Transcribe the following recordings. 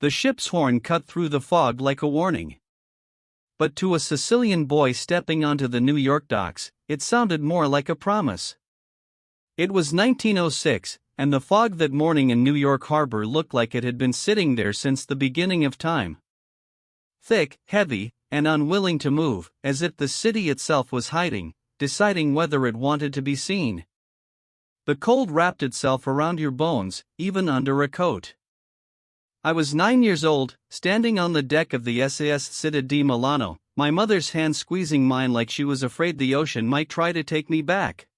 The ship's horn cut through the fog like a warning. But to a Sicilian boy stepping onto the New York docks, it sounded more like a promise. It was 1906, and the fog that morning in New York Harbor looked like it had been sitting there since the beginning of time. Thick, heavy, and unwilling to move, as if the city itself was hiding, deciding whether it wanted to be seen. The cold wrapped itself around your bones, even under a coat. I was 9 years old, standing on the deck of the SAS Città di Milano, my mother's hand squeezing mine like she was afraid the ocean might try to take me back.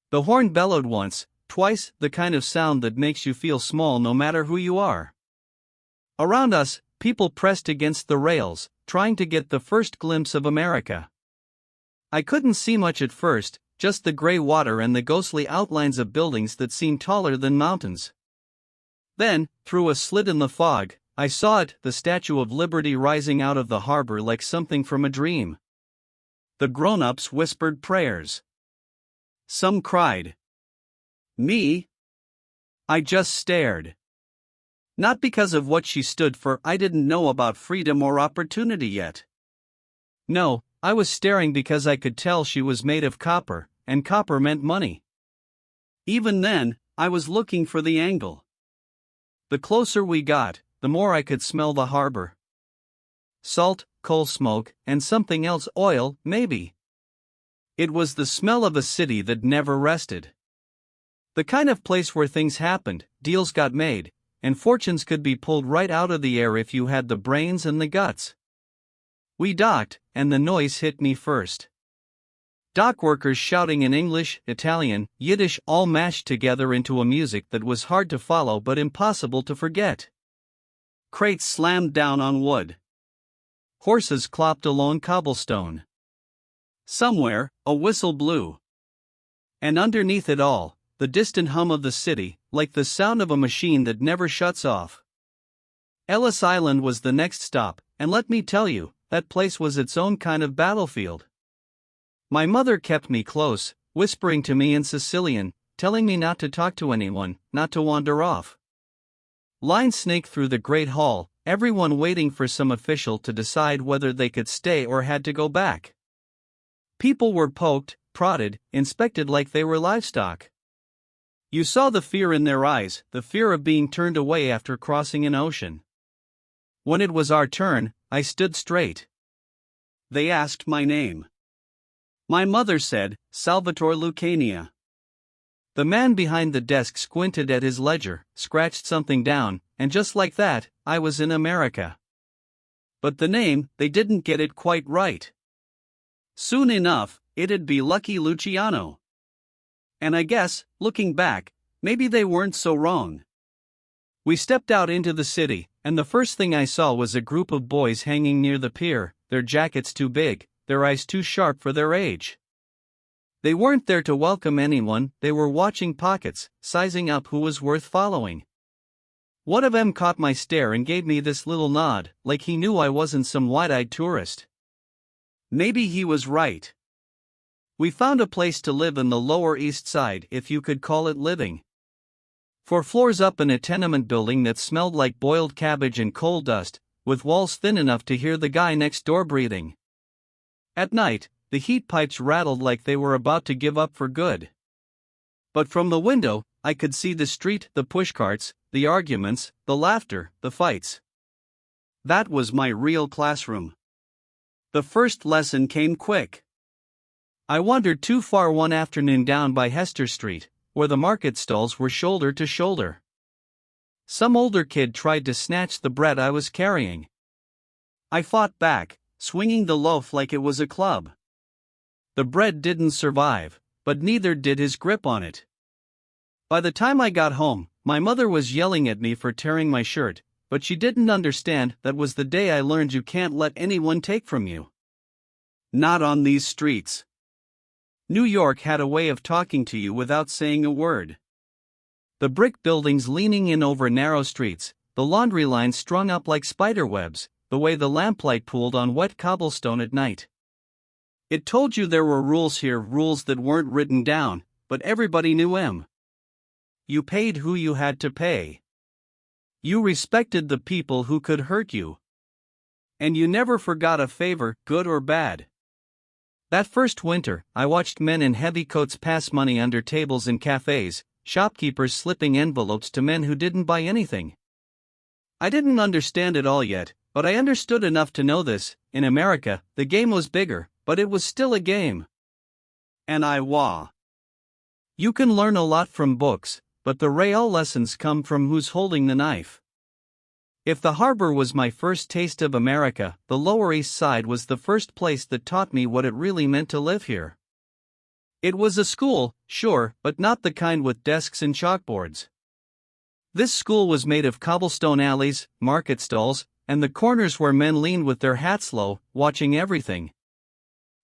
The horn bellowed once, twice, the kind of sound that makes you feel small no matter who you are. Around us, people pressed against the rails, trying to get the first glimpse of America. I couldn't see much at first, just the gray water and the ghostly outlines of buildings that seemed taller than mountains. Then, through a slit in the fog, I saw it, the Statue of Liberty rising out of the harbor like something from a dream. The grown-ups whispered prayers. Some cried. Me? I just stared. Not because of what she stood for, I didn't know about freedom or opportunity yet. No, I was staring because I could tell she was made of copper, and copper meant money. Even then, I was looking for the angle. The closer we got, the more I could smell the harbor. Salt, coal smoke, and something else, oil, maybe. It was the smell of a city that never rested. The kind of place where things happened, deals got made, and fortunes could be pulled right out of the air if you had the brains and the guts. We docked, and the noise hit me first. Dock workers shouting in English, Italian, Yiddish, all mashed together into a music that was hard to follow but impossible to forget. Crates slammed down on wood. Horses clopped along cobblestone. Somewhere, a whistle blew. And underneath it all, the distant hum of the city, like the sound of a machine that never shuts off. Ellis Island was the next stop, and let me tell you, that place was its own kind of battlefield. My mother kept me close, whispering to me in Sicilian, telling me not to talk to anyone, not to wander off. Lines snaked through the great hall, everyone waiting for some official to decide whether they could stay or had to go back. People were poked, prodded, inspected like they were livestock. You saw the fear in their eyes, the fear of being turned away after crossing an ocean. When it was our turn, I stood straight. They asked my name. My mother said, Salvatore Lucania. The man behind the desk squinted at his ledger, scratched something down, and just like that, I was in America. But the name, they didn't get it quite right. Soon enough, it'd be Lucky Luciano. And I guess, looking back, maybe they weren't so wrong. We stepped out into the city, and the first thing I saw was a group of boys hanging near the pier, their jackets too big, their eyes too sharp for their age. They weren't there to welcome anyone, they were watching pockets, sizing up who was worth following. One of them caught my stare and gave me this little nod, like he knew I wasn't some wide-eyed tourist. Maybe he was right. We found a place to live in the Lower East Side, if you could call it living. 4 floors up in a tenement building that smelled like boiled cabbage and coal dust, with walls thin enough to hear the guy next door breathing. At night, the heat pipes rattled like they were about to give up for good. But from the window, I could see the street, the pushcarts, the arguments, the laughter, the fights. That was my real classroom. The first lesson came quick. I wandered too far one afternoon down by Hester Street, where the market stalls were shoulder to shoulder. Some older kid tried to snatch the bread I was carrying. I fought back, swinging the loaf like it was a club. The bread didn't survive, but neither did his grip on it. By the time I got home, my mother was yelling at me for tearing my shirt, but she didn't understand that was the day I learned you can't let anyone take from you. Not on these streets. New York had a way of talking to you without saying a word. The brick buildings leaning in over narrow streets, the laundry lines strung up like spiderwebs, the way the lamplight pooled on wet cobblestone at night. It told you there were rules here, rules that weren't written down, but everybody knew them. You paid who you had to pay. You respected the people who could hurt you. And you never forgot a favor, good or bad. That first winter, I watched men in heavy coats pass money under tables in cafes, shopkeepers slipping envelopes to men who didn't buy anything. I didn't understand it all yet, but I understood enough to know this: in America, the game was bigger, but it was still a game. And You can learn a lot from books, but the real lessons come from who's holding the knife. If the harbor was my first taste of America, the Lower East Side was the first place that taught me what it really meant to live here. It was a school, sure, but not the kind with desks and chalkboards. This school was made of cobblestone alleys, market stalls, and the corners where men leaned with their hats low, watching everything.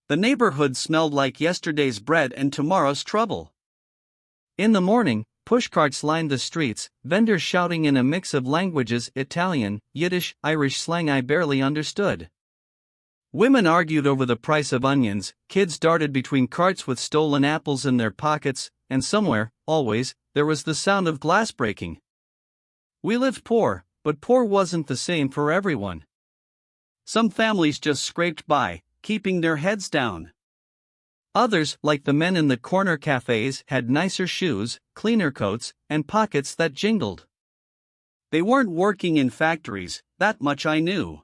The neighborhood smelled like yesterday's bread and tomorrow's trouble. In the morning, pushcarts lined the streets, vendors shouting in a mix of languages: Italian, Yiddish, Irish slang I barely understood. Women argued over the price of onions, kids darted between carts with stolen apples in their pockets, and somewhere, always, there was the sound of glass breaking. We lived poor, but poor wasn't the same for everyone. Some families just scraped by, keeping their heads down. Others, like the men in the corner cafes, had nicer shoes, cleaner coats, and pockets that jingled. They weren't working in factories, that much I knew.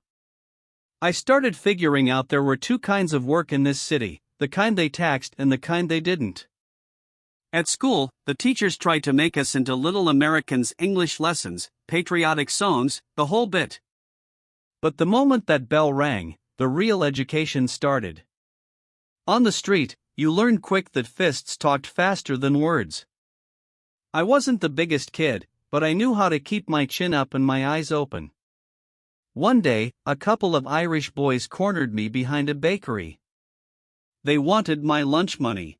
I started figuring out there were two kinds of work in this city: the kind they taxed and the kind they didn't. At school, the teachers tried to make us into little Americans: English lessons, patriotic songs, the whole bit. But the moment that bell rang, the real education started. On the street, you learned quick that fists talked faster than words. I wasn't the biggest kid, but I knew how to keep my chin up and my eyes open. One day, a couple of Irish boys cornered me behind a bakery. They wanted my lunch money.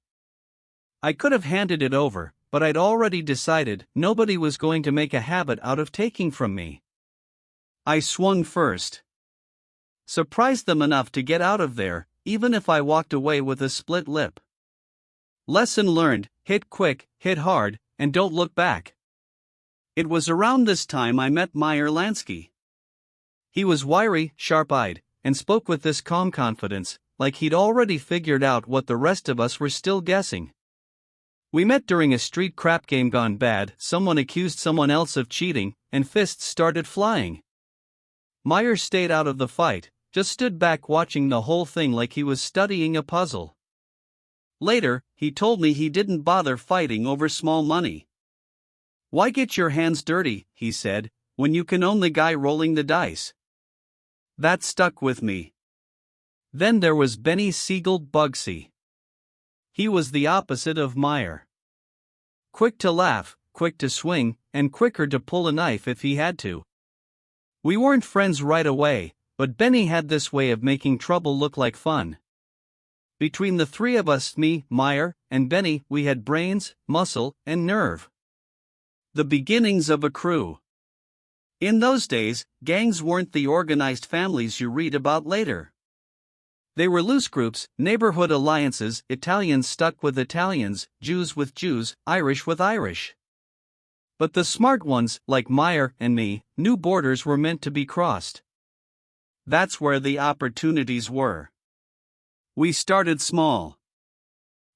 I could have handed it over, but I'd already decided nobody was going to make a habit out of taking from me. I swung first. Surprised them enough to get out of there, even if I walked away with a split lip. Lesson learned: hit quick, hit hard, and don't look back. It was around this time I met Meyer Lansky. He was wiry, sharp-eyed, and spoke with this calm confidence, like he'd already figured out what the rest of us were still guessing. We met during a street crap game gone bad. Someone accused someone else of cheating, and fists started flying. Meyer stayed out of the fight, just stood back watching the whole thing like he was studying a puzzle. Later, he told me he didn't bother fighting over small money. "Why get your hands dirty," he said, "when you can own the guy rolling the dice?" That stuck with me. Then there was Benny Siegel Bugsy. He was the opposite of Meyer. Quick to laugh, quick to swing, and quicker to pull a knife if he had to. We weren't friends right away, but Benny had this way of making trouble look like fun. Between the three of us, me, Meyer, and Benny, we had brains, muscle, and nerve. The beginnings of a crew. In those days, gangs weren't the organized families you read about later. They were loose groups, neighborhood alliances: Italians stuck with Italians, Jews with Jews, Irish with Irish. But the smart ones, like Meyer and me, knew borders were meant to be crossed. That's where the opportunities were. We started small.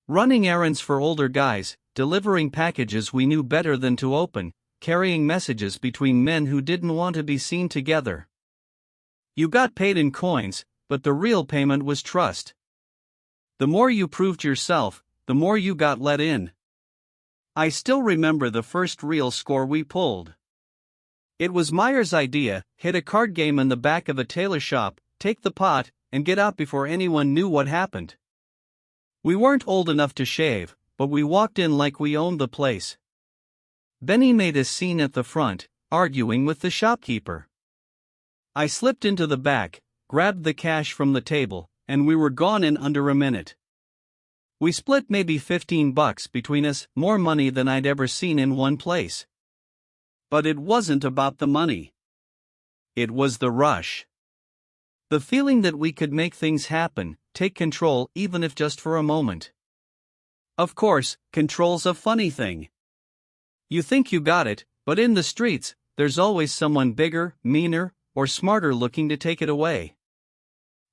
Running errands for older guys, delivering packages we knew better than to open, carrying messages between men who didn't want to be seen together. You got paid in coins, but the real payment was trust. The more you proved yourself, the more you got let in. I still remember the first real score we pulled. It was Meyer's idea: hit a card game in the back of a tailor shop, take the pot, and get out before anyone knew what happened. We weren't old enough to shave, but we walked in like we owned the place. Benny made a scene at the front, arguing with the shopkeeper. I slipped into the back, grabbed the cash from the table, and we were gone in under a minute. We split maybe $15 between us, more money than I'd ever seen in one place. But it wasn't about the money. It was the rush. The feeling that we could make things happen, take control even if just for a moment. Of course, control's a funny thing. You think you got it, but in the streets, there's always someone bigger, meaner, or smarter looking to take it away.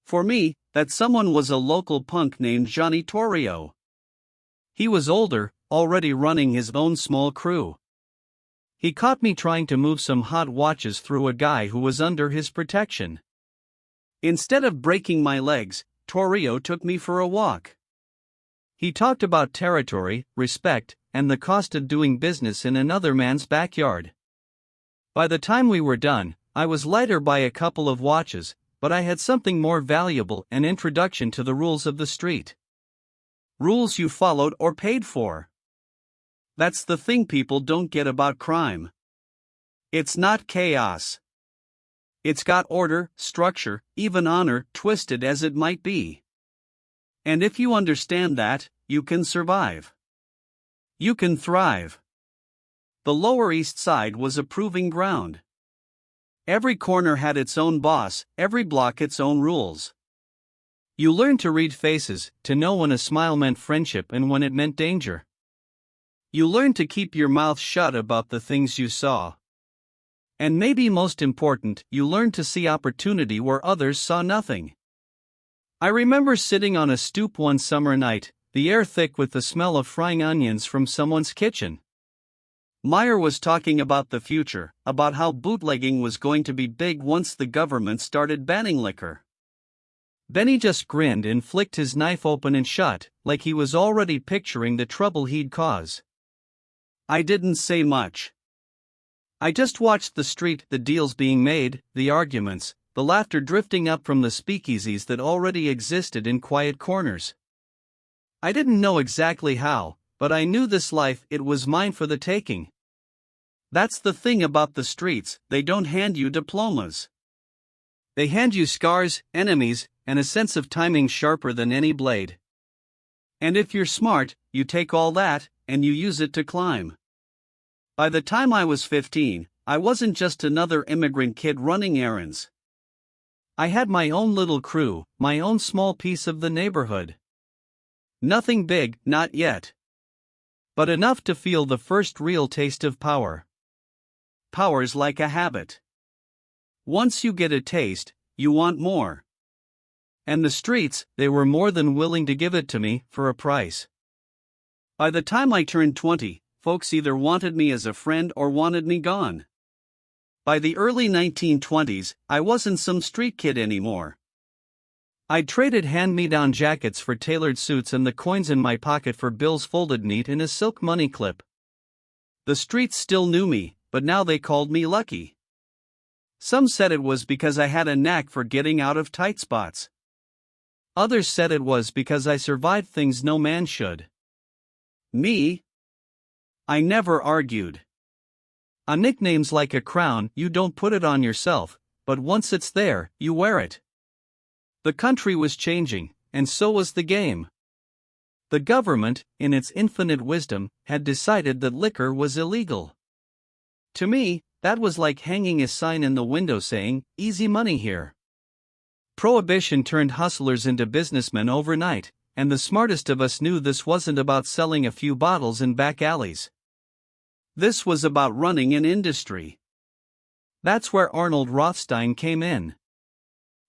For me, that someone was a local punk named Johnny Torrio. He was older, already running his own small crew. He caught me trying to move some hot watches through a guy who was under his protection. Instead of breaking my legs, Torrio took me for a walk. He talked about territory, respect, and the cost of doing business in another man's backyard. By the time we were done, I was lighter by a couple of watches, but I had something more valuable: an introduction to the rules of the street. Rules you followed or paid for. That's the thing people don't get about crime. It's not chaos. It's got order, structure, even honor, twisted as it might be. And if you understand that, you can survive. You can thrive. The Lower East Side was a proving ground. Every corner had its own boss, every block its own rules. You learned to read faces, to know when a smile meant friendship and when it meant danger. You learned to keep your mouth shut about the things you saw. And maybe most important, you learned to see opportunity where others saw nothing. I remember sitting on a stoop one summer night, the air thick with the smell of frying onions from someone's kitchen. Meyer was talking about the future, about how bootlegging was going to be big once the government started banning liquor. Benny just grinned and flicked his knife open and shut, like he was already picturing the trouble he'd cause. I didn't say much. I just watched the street, the deals being made, the arguments, the laughter drifting up from the speakeasies that already existed in quiet corners. I didn't know exactly how, but I knew this life, it was mine for the taking. That's the thing about the streets, they don't hand you diplomas. They hand you scars, enemies, and a sense of timing sharper than any blade. And if you're smart, you take all that, and you use it to climb. By the time I was 15, I wasn't just another immigrant kid running errands. I had my own little crew, my own small piece of the neighborhood. Nothing big, not yet. But enough to feel the first real taste of power. Power's like a habit. Once you get a taste, you want more. And the streets, they were more than willing to give it to me, for a price. By the time I turned 20, folks either wanted me as a friend or wanted me gone. By the early 1920s, I wasn't some street kid anymore. I'd traded hand-me-down jackets for tailored suits and the coins in my pocket for bills folded neat in a silk money clip. The streets still knew me, but now they called me lucky. Some said it was because I had a knack for getting out of tight spots. Others said it was because I survived things no man should. Me? I never argued. A nickname's like a crown, you don't put it on yourself, but once it's there, you wear it. The country was changing, and so was the game. The government, in its infinite wisdom, had decided that liquor was illegal. To me, that was like hanging a sign in the window saying, "Easy money here." Prohibition turned hustlers into businessmen overnight, and the smartest of us knew this wasn't about selling a few bottles in back alleys. This was about running an industry. That's where Arnold Rothstein came in.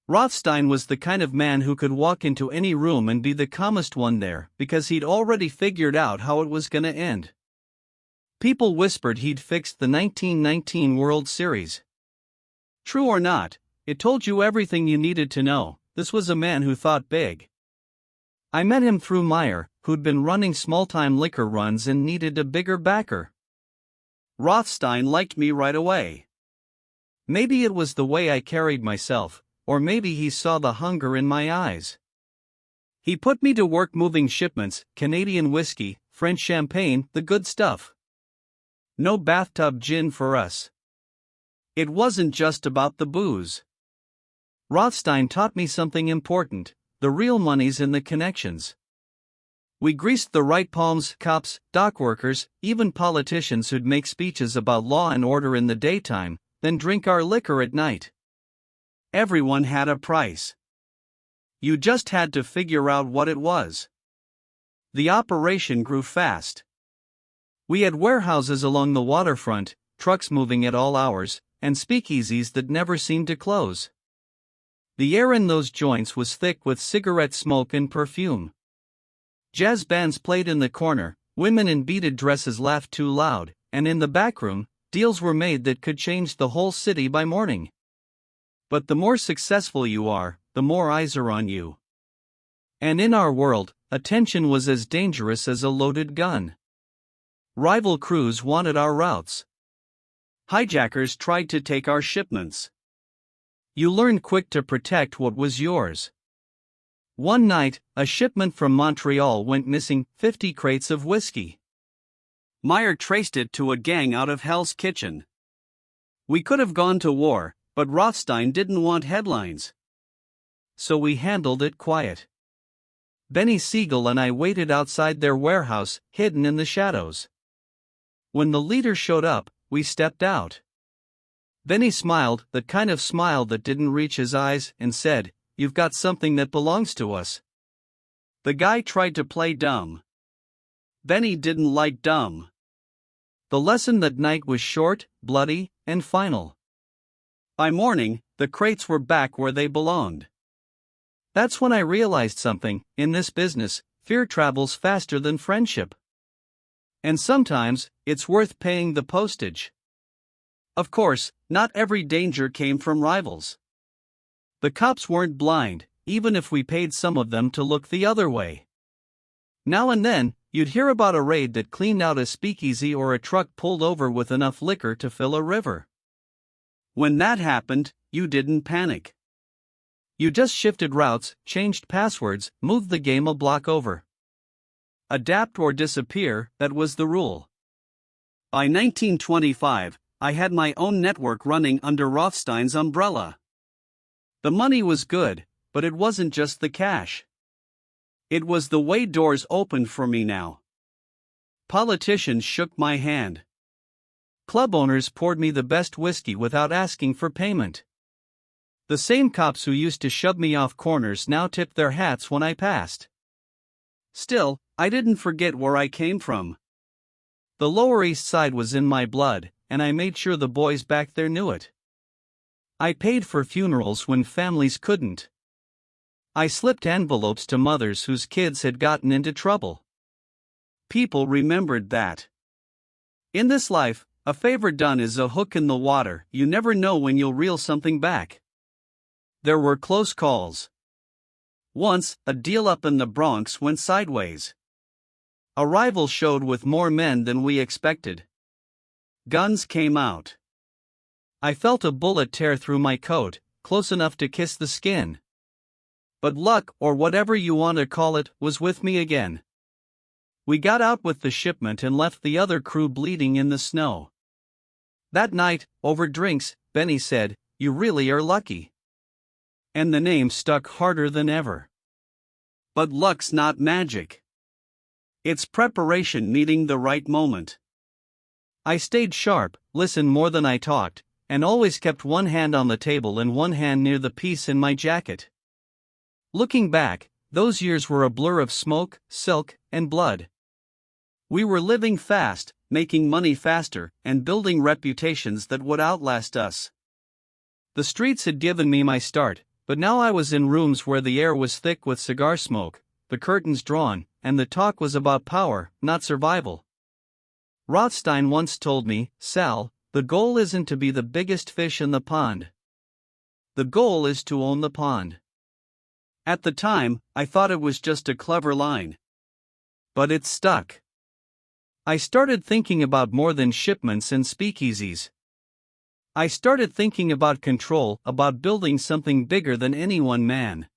Rothstein was the kind of man who could walk into any room and be the calmest one there, because he'd already figured out how it was gonna end. People whispered he'd fixed the 1919 World Series. True or not, it told you everything you needed to know. This was a man who thought big. I met him through Meyer, who'd been running small-time liquor runs and needed a bigger backer. Rothstein liked me right away. Maybe it was the way I carried myself, or maybe he saw the hunger in my eyes. He put me to work moving shipments, Canadian whiskey, French champagne, the good stuff. No bathtub gin for us. It wasn't just about the booze. Rothstein taught me something important: the real money's in the connections. We greased the right palms, cops, dock workers, even politicians who'd make speeches about law and order in the daytime, then drink our liquor at night. Everyone had a price. You just had to figure out what it was. The operation grew fast. We had warehouses along the waterfront, trucks moving at all hours, and speakeasies that never seemed to close. The air in those joints was thick with cigarette smoke and perfume. Jazz bands played in the corner, women in beaded dresses laughed too loud, and in the backroom, deals were made that could change the whole city by morning. But the more successful you are, the more eyes are on you. And in our world, attention was as dangerous as a loaded gun. Rival crews wanted our routes. Hijackers tried to take our shipments. You learned quick to protect what was yours. One night, a shipment from Montreal went missing, 50 crates of whiskey. Meyer traced it to a gang out of Hell's Kitchen. We could have gone to war, but Rothstein didn't want headlines. So we handled it quiet. Benny Siegel and I waited outside their warehouse, hidden in the shadows. When the leader showed up, we stepped out. Benny smiled, that kind of smile that didn't reach his eyes, and said, "You've got something that belongs to us." The guy tried to play dumb. Benny didn't like dumb. The lesson that night was short, bloody, and final. By morning, the crates were back where they belonged. That's when I realized something: in this business, fear travels faster than friendship. And sometimes, it's worth paying the postage. Of course, not every danger came from rivals. The cops weren't blind, even if we paid some of them to look the other way. Now and then, you'd hear about a raid that cleaned out a speakeasy or a truck pulled over with enough liquor to fill a river. When that happened, you didn't panic. You just shifted routes, changed passwords, moved the game a block over. Adapt or disappear, that was the rule. By 1925, I had my own network running under Rothstein's umbrella. The money was good, but it wasn't just the cash. It was the way doors opened for me now. Politicians shook my hand. Club owners poured me the best whiskey without asking for payment. The same cops who used to shove me off corners now tipped their hats when I passed. Still, I didn't forget where I came from. The Lower East Side was in my blood, and I made sure the boys back there knew it. I paid for funerals when families couldn't. I slipped envelopes to mothers whose kids had gotten into trouble. People remembered that. In this life, a favor done is a hook in the water. You never know when you'll reel something back. There were close calls. Once, a deal up in the Bronx went sideways. A rival showed with more men than we expected. Guns came out. I felt a bullet tear through my coat, close enough to kiss the skin. But luck, or whatever you want to call it, was with me again. We got out with the shipment and left the other crew bleeding in the snow. That night, over drinks, Benny said, "You really are lucky." And the name stuck harder than ever. But luck's not magic. It's preparation meeting the right moment. I stayed sharp, listened more than I talked, and always kept one hand on the table and one hand near the piece in my jacket. Looking back, those years were a blur of smoke, silk, and blood. We were living fast, making money faster, and building reputations that would outlast us. The streets had given me my start, but now I was in rooms where the air was thick with cigar smoke, the curtains drawn, and the talk was about power, not survival. Rothstein once told me, "Sal, the goal isn't to be the biggest fish in the pond. The goal is to own the pond." At the time, I thought it was just a clever line. But it stuck. I started thinking about more than shipments and speakeasies. I started thinking about control, about building something bigger than any one man.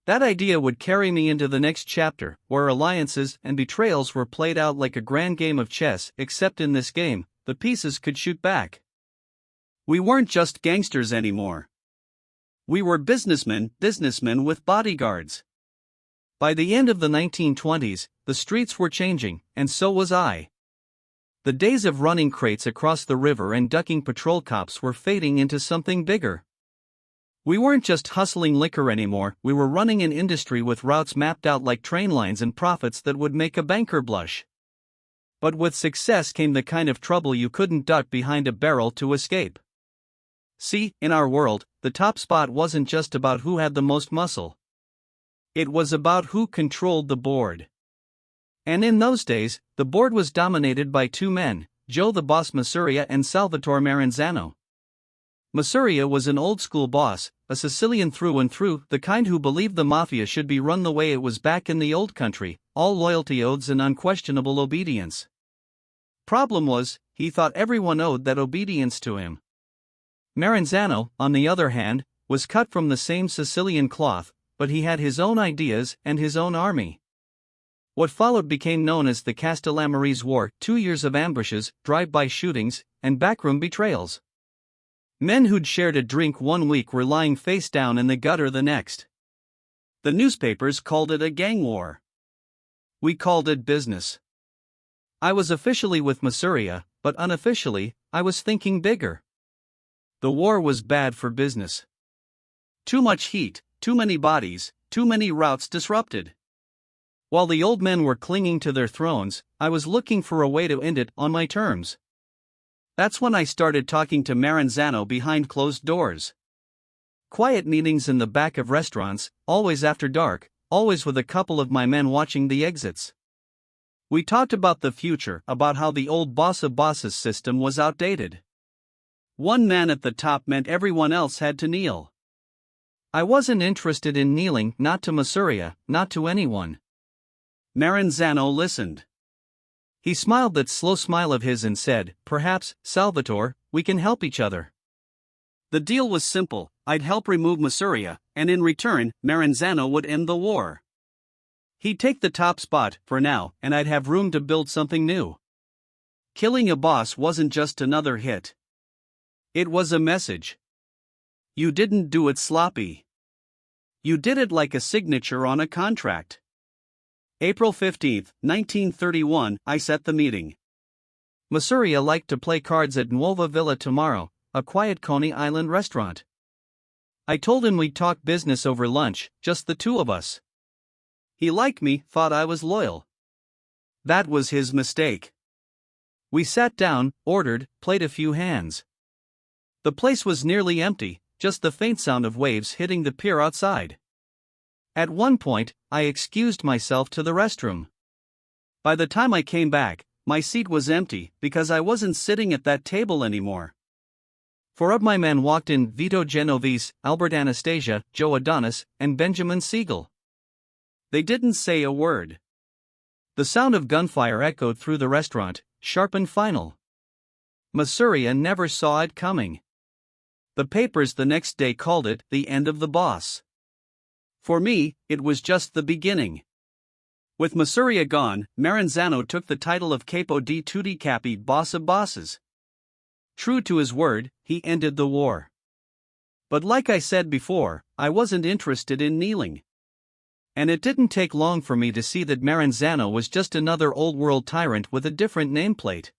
That idea would carry me into the next chapter, where alliances and betrayals were played out like a grand game of chess, except in this game, the pieces could shoot back. We weren't just gangsters anymore. We were businessmen with bodyguards. By the end of the 1920s, the streets were changing, and so was I. The days of running crates across the river and ducking patrol cops were fading into something bigger. We weren't just hustling liquor anymore, we were running an industry with routes mapped out like train lines and profits that would make a banker blush. But with success came the kind of trouble you couldn't duck behind a barrel to escape. See, in our world, the top spot wasn't just about who had the most muscle. It was about who controlled the board. And in those days, the board was dominated by two men, Joe the Boss Masuria and Salvatore Maranzano. Masuria was an old-school boss, a Sicilian through and through, the kind who believed the Mafia should be run the way it was back in the old country, all loyalty oaths and unquestionable obedience. Problem was, he thought everyone owed that obedience to him. Maranzano, on the other hand, was cut from the same Sicilian cloth, but he had his own ideas and his own army. What followed became known as the Castellamarese War, 2 years of ambushes, drive-by shootings, and backroom betrayals. Men who'd shared a drink one week were lying face down in the gutter the next. The newspapers called it a gang war. We called it business. I was officially with Masuria, but unofficially, I was thinking bigger. The war was bad for business. Too much heat, too many bodies, too many routes disrupted. While the old men were clinging to their thrones, I was looking for a way to end it on my terms. That's when I started talking to Maranzano behind closed doors. Quiet meetings in the back of restaurants, always after dark, always with a couple of my men watching the exits. We talked about the future, about how the old boss of bosses system was outdated. One man at the top meant everyone else had to kneel. I wasn't interested in kneeling, not to Masuria, not to anyone. Maranzano listened. He smiled that slow smile of his and said, "Perhaps, Salvatore, we can help each other." The deal was simple: I'd help remove Masuria, and in return, Maranzano would end the war. He'd take the top spot, for now, and I'd have room to build something new. Killing a boss wasn't just another hit. It was a message. You didn't do it sloppy. You did it like a signature on a contract. April 15, 1931, I set the meeting. Masuria liked to play cards at Nuova Villa tomorrow, a quiet Coney Island restaurant. I told him we'd talk business over lunch, just the two of us. He liked me, thought I was loyal. That was his mistake. We sat down, ordered, played a few hands. The place was nearly empty, just the faint sound of waves hitting the pier outside. At one point, I excused myself to the restroom. By the time I came back, my seat was empty because I wasn't sitting at that table anymore. Four of my men walked in: Vito Genovese, Albert Anastasia, Joe Adonis, and Benjamin Siegel. They didn't say a word. The sound of gunfire echoed through the restaurant, sharp and final. Masuria never saw it coming. The papers the next day called it the end of the boss. For me, it was just the beginning. With Masuria gone, Maranzano took the title of Capo di Tutti Capi, boss of bosses. True to his word, he ended the war. But like I said before, I wasn't interested in kneeling. And it didn't take long for me to see that Maranzano was just another old-world tyrant with a different nameplate.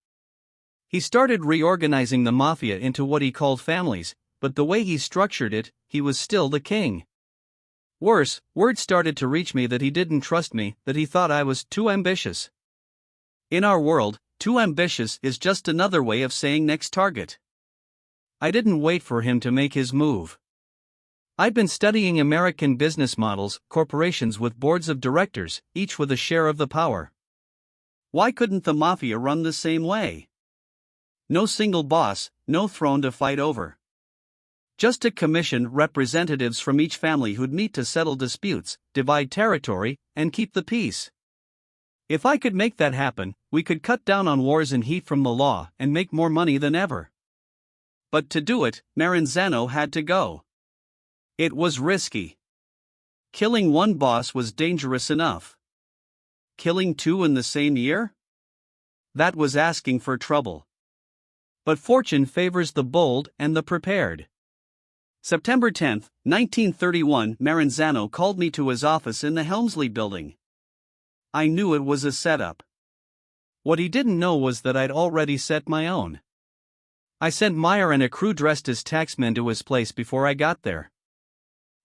He started reorganizing the Mafia into what he called families, but the way he structured it, he was still the king. Worse, word started to reach me that he didn't trust me, that he thought I was too ambitious. In our world, too ambitious is just another way of saying next target. I didn't wait for him to make his move. I'd been studying American business models, corporations with boards of directors, each with a share of the power. Why couldn't the Mafia run the same way? No single boss, no throne to fight over. Just to commission representatives from each family who'd meet to settle disputes, divide territory, and keep the peace. If I could make that happen, we could cut down on wars and heat from the law and make more money than ever. But to do it, Maranzano had to go. It was risky. Killing one boss was dangerous enough. Killing two in the same year? That was asking for trouble. But fortune favors the bold and the prepared. September 10, 1931, Maranzano called me to his office in the Helmsley building. I knew it was a setup. What he didn't know was that I'd already set my own. I sent Meyer and a crew dressed as taxmen to his place before I got there.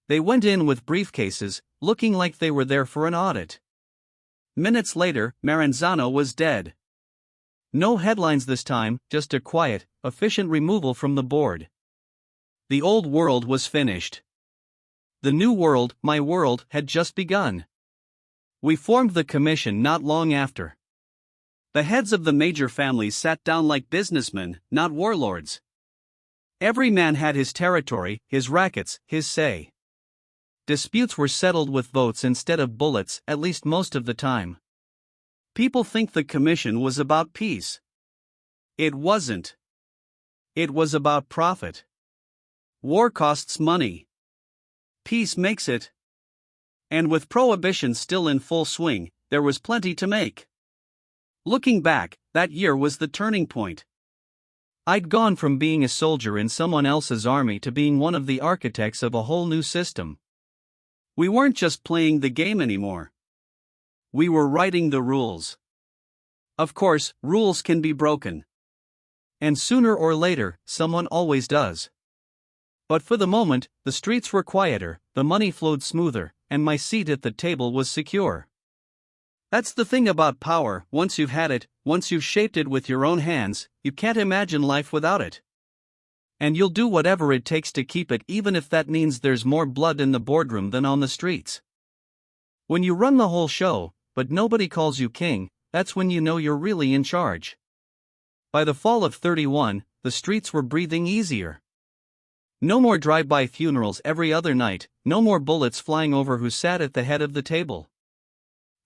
They went in with briefcases, looking like they were there for an audit. Minutes later, Maranzano was dead. No headlines this time, just a quiet, efficient removal from the board. The old world was finished. The new world, my world, had just begun. We formed the commission not long after. The heads of the major families sat down like businessmen, not warlords. Every man had his territory, his rackets, his say. Disputes were settled with votes instead of bullets, at least most of the time. People think the commission was about peace. It wasn't. It was about profit. War costs money. Peace makes it. And with Prohibition still in full swing, there was plenty to make. Looking back, that year was the turning point. I'd gone from being a soldier in someone else's army to being one of the architects of a whole new system. We weren't just playing the game anymore. We were writing the rules. Of course, rules can be broken. And sooner or later, someone always does. But for the moment, the streets were quieter, the money flowed smoother, and my seat at the table was secure. That's the thing about power: once you've had it, once you've shaped it with your own hands, you can't imagine life without it. And you'll do whatever it takes to keep it, even if that means there's more blood in the boardroom than on the streets. When you run the whole show, but nobody calls you king, that's when you know you're really in charge. By the fall of 31, the streets were breathing easier. No more drive-by funerals every other night, no more bullets flying over who sat at the head of the table.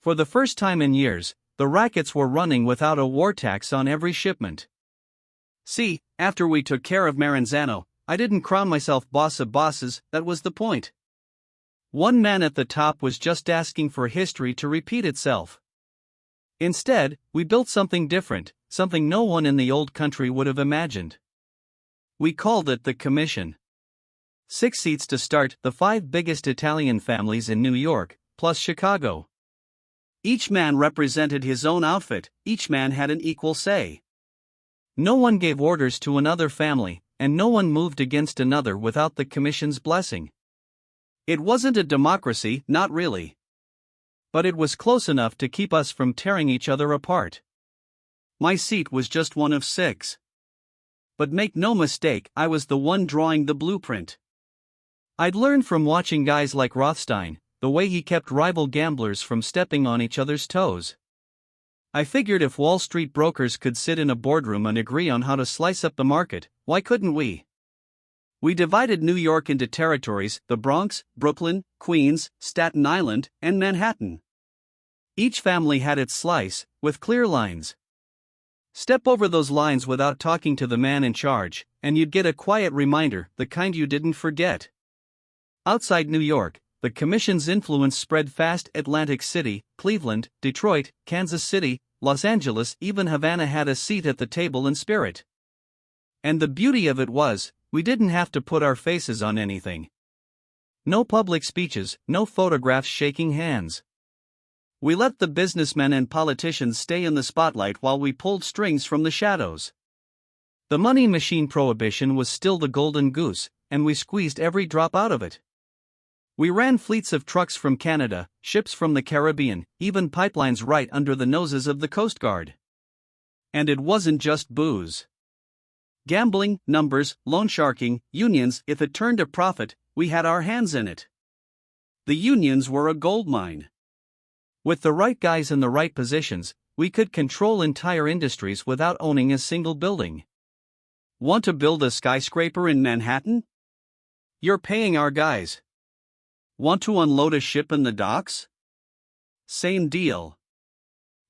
For the first time in years, the rackets were running without a war tax on every shipment. See, after we took care of Maranzano, I didn't crown myself boss of bosses, that was the point. One man at the top was just asking for history to repeat itself. Instead, we built something different, something no one in the old country would have imagined. We called it the Commission. 6 seats to start, the 5 biggest Italian families in New York, plus Chicago. Each man represented his own outfit, each man had an equal say. No one gave orders to another family, and no one moved against another without the Commission's blessing. It wasn't a democracy, not really. But it was close enough to keep us from tearing each other apart. My seat was just one of 6. But make no mistake, I was the one drawing the blueprint. I'd learned from watching guys like Rothstein, the way he kept rival gamblers from stepping on each other's toes. I figured if Wall Street brokers could sit in a boardroom and agree on how to slice up the market, why couldn't we? We divided New York into territories: the Bronx, Brooklyn, Queens, Staten Island, and Manhattan. Each family had its slice, with clear lines. Step over those lines without talking to the man in charge, and you'd get a quiet reminder, the kind you didn't forget. Outside New York, the Commission's influence spread fast. Atlantic City, Cleveland, Detroit, Kansas City, Los Angeles, even Havana had a seat at the table in spirit. And the beauty of it was, we didn't have to put our faces on anything. No public speeches, no photographs shaking hands. We let the businessmen and politicians stay in the spotlight while we pulled strings from the shadows. The money machine Prohibition was still the golden goose, and we squeezed every drop out of it. We ran fleets of trucks from Canada, ships from the Caribbean, even pipelines right under the noses of the Coast Guard. And it wasn't just booze. Gambling, numbers, loan sharking, unions. If it turned a profit, we had our hands in it. The unions were a goldmine. With the right guys in the right positions, we could control entire industries without owning a single building. Want to build a skyscraper in Manhattan? You're paying our guys. Want to unload a ship in the docks? Same deal.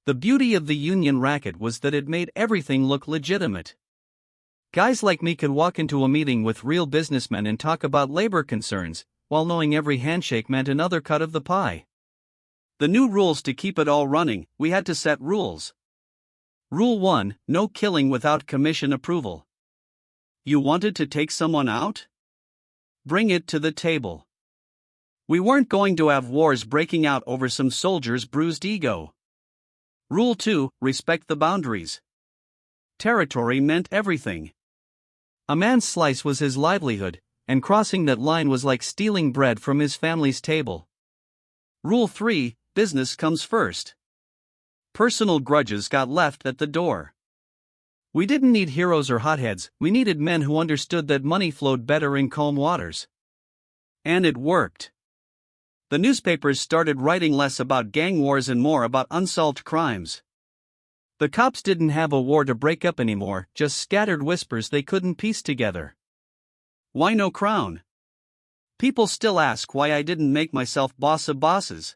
The beauty of the union racket was that it made everything look legitimate. Guys like me could walk into a meeting with real businessmen and talk about labor concerns, while knowing every handshake meant another cut of the pie. The new rules: to keep it all running, we had to set rules. Rule 1: no killing without commission approval. You wanted to take someone out? Bring it to the table. We weren't going to have wars breaking out over some soldier's bruised ego. Rule 2: respect the boundaries. Territory meant everything. A man's slice was his livelihood, and crossing that line was like stealing bread from his family's table. Rule 3: business comes first. Personal grudges got left at the door. We didn't need heroes or hotheads, we needed men who understood that money flowed better in calm waters. And it worked. The newspapers started writing less about gang wars and more about unsolved crimes. The cops didn't have a war to break up anymore, just scattered whispers they couldn't piece together. Why no crown? People still ask why I didn't make myself boss of bosses.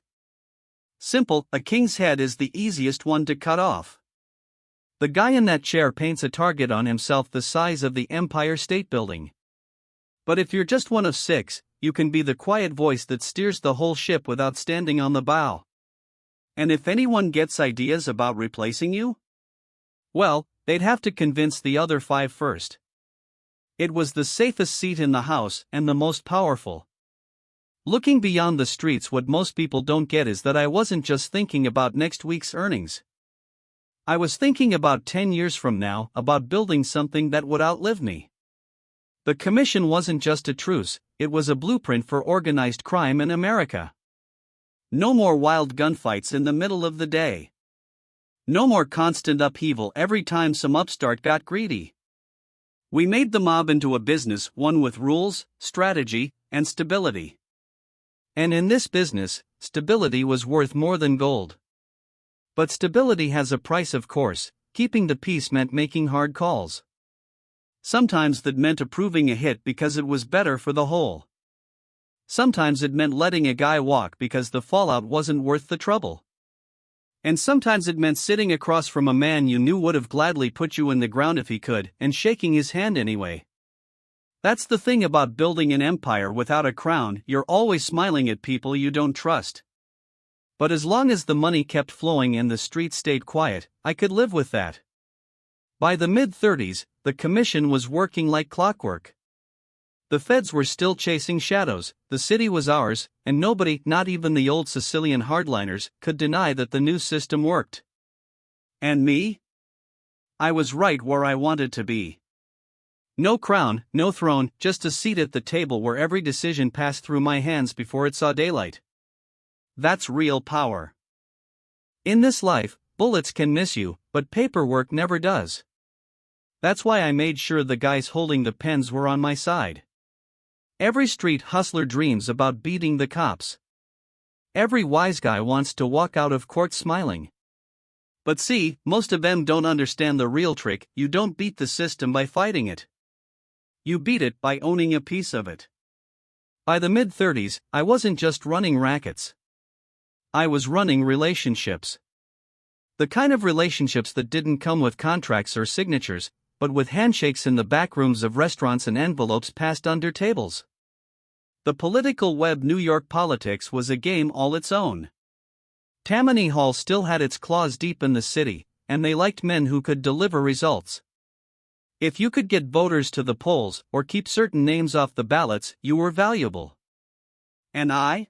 Simple, a king's head is the easiest one to cut off. The guy in that chair paints a target on himself the size of the Empire State Building. But if you're just one of 6, you can be the quiet voice that steers the whole ship without standing on the bow. And if anyone gets ideas about replacing you? Well, they'd have to convince the other 5 first. It was the safest seat in the house and the most powerful. Looking beyond the streets, what most people don't get is that I wasn't just thinking about next week's earnings. I was thinking about 10 years from now, about building something that would outlive me. The commission wasn't just a truce, it was a blueprint for organized crime in America. No more wild gunfights in the middle of the day. No more constant upheaval every time some upstart got greedy. We made the mob into a business, one with rules, strategy, and stability. And in this business, stability was worth more than gold. But stability has a price, of course. Keeping the peace meant making hard calls. Sometimes that meant approving a hit because it was better for the whole. Sometimes it meant letting a guy walk because the fallout wasn't worth the trouble. And sometimes it meant sitting across from a man you knew would have gladly put you in the ground if he could, and shaking his hand anyway. That's the thing about building an empire without a crown, you're always smiling at people you don't trust. But as long as the money kept flowing and the streets stayed quiet, I could live with that. By the mid-30s, the commission was working like clockwork. The feds were still chasing shadows, the city was ours, and nobody, not even the old Sicilian hardliners, could deny that the new system worked. And me? I was right where I wanted to be. No crown, no throne, just a seat at the table where every decision passed through my hands before it saw daylight. That's real power. In this life, bullets can miss you, but paperwork never does. That's why I made sure the guys holding the pens were on my side. Every street hustler dreams about beating the cops. Every wise guy wants to walk out of court smiling. But see, most of them don't understand the real trick. You don't beat the system by fighting it. You beat it by owning a piece of it. By the mid-30s, I wasn't just running rackets. I was running relationships. The kind of relationships that didn't come with contracts or signatures, but with handshakes in the back rooms of restaurants and envelopes passed under tables. The political web. New York politics was a game all its own. Tammany Hall still had its claws deep in the city, and they liked men who could deliver results. If you could get voters to the polls, or keep certain names off the ballots, you were valuable. And I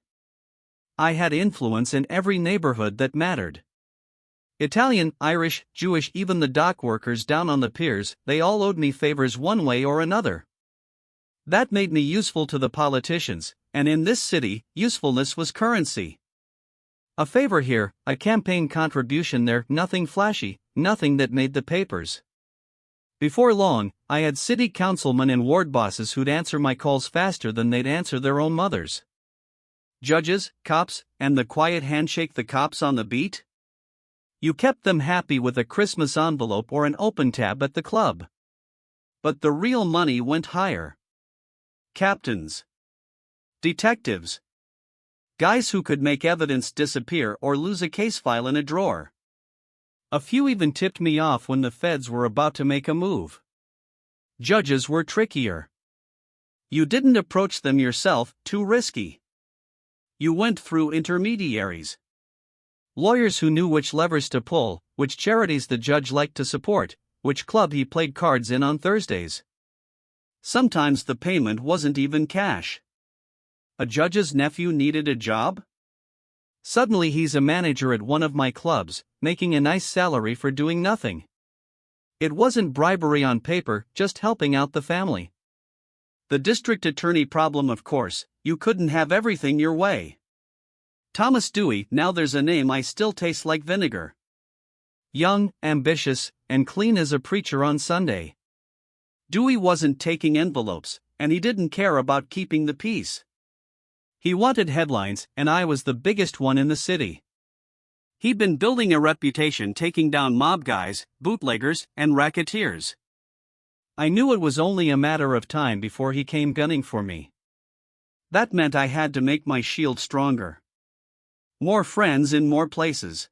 had influence in every neighborhood that mattered. Italian, Irish, Jewish, even the dock workers down on the piers, they all owed me favors one way or another. That made me useful to the politicians, and in this city, usefulness was currency. A favor here, a campaign contribution there, nothing flashy, nothing that made the papers. Before long, I had city councilmen and ward bosses who'd answer my calls faster than they'd answer their own mothers. Judges, cops, and the quiet handshake, the cops on the beat? You kept them happy with a Christmas envelope or an open tab at the club. But the real money went higher. Captains. Detectives. Guys who could make evidence disappear or lose a case file in a drawer. A few even tipped me off when the feds were about to make a move. Judges were trickier. You didn't approach them yourself, too risky. You went through intermediaries. Lawyers who knew which levers to pull, which charities the judge liked to support, which club he played cards in on Thursdays. Sometimes the payment wasn't even cash. A judge's nephew needed a job? Suddenly he's a manager at one of my clubs, making a nice salary for doing nothing. It wasn't bribery on paper, just helping out the family. The district attorney problem, of course, you couldn't have everything your way. Thomas Dewey, now there's a name I still taste like vinegar. young, ambitious, and clean as a preacher on Sunday. Dewey wasn't taking envelopes, and he didn't care about keeping the peace. He wanted headlines, and I was the biggest one in the city. He'd been building a reputation taking down mob guys, bootleggers, and racketeers. I knew it was only a matter of time before he came gunning for me. That meant I had to make my shield stronger. More friends in more places.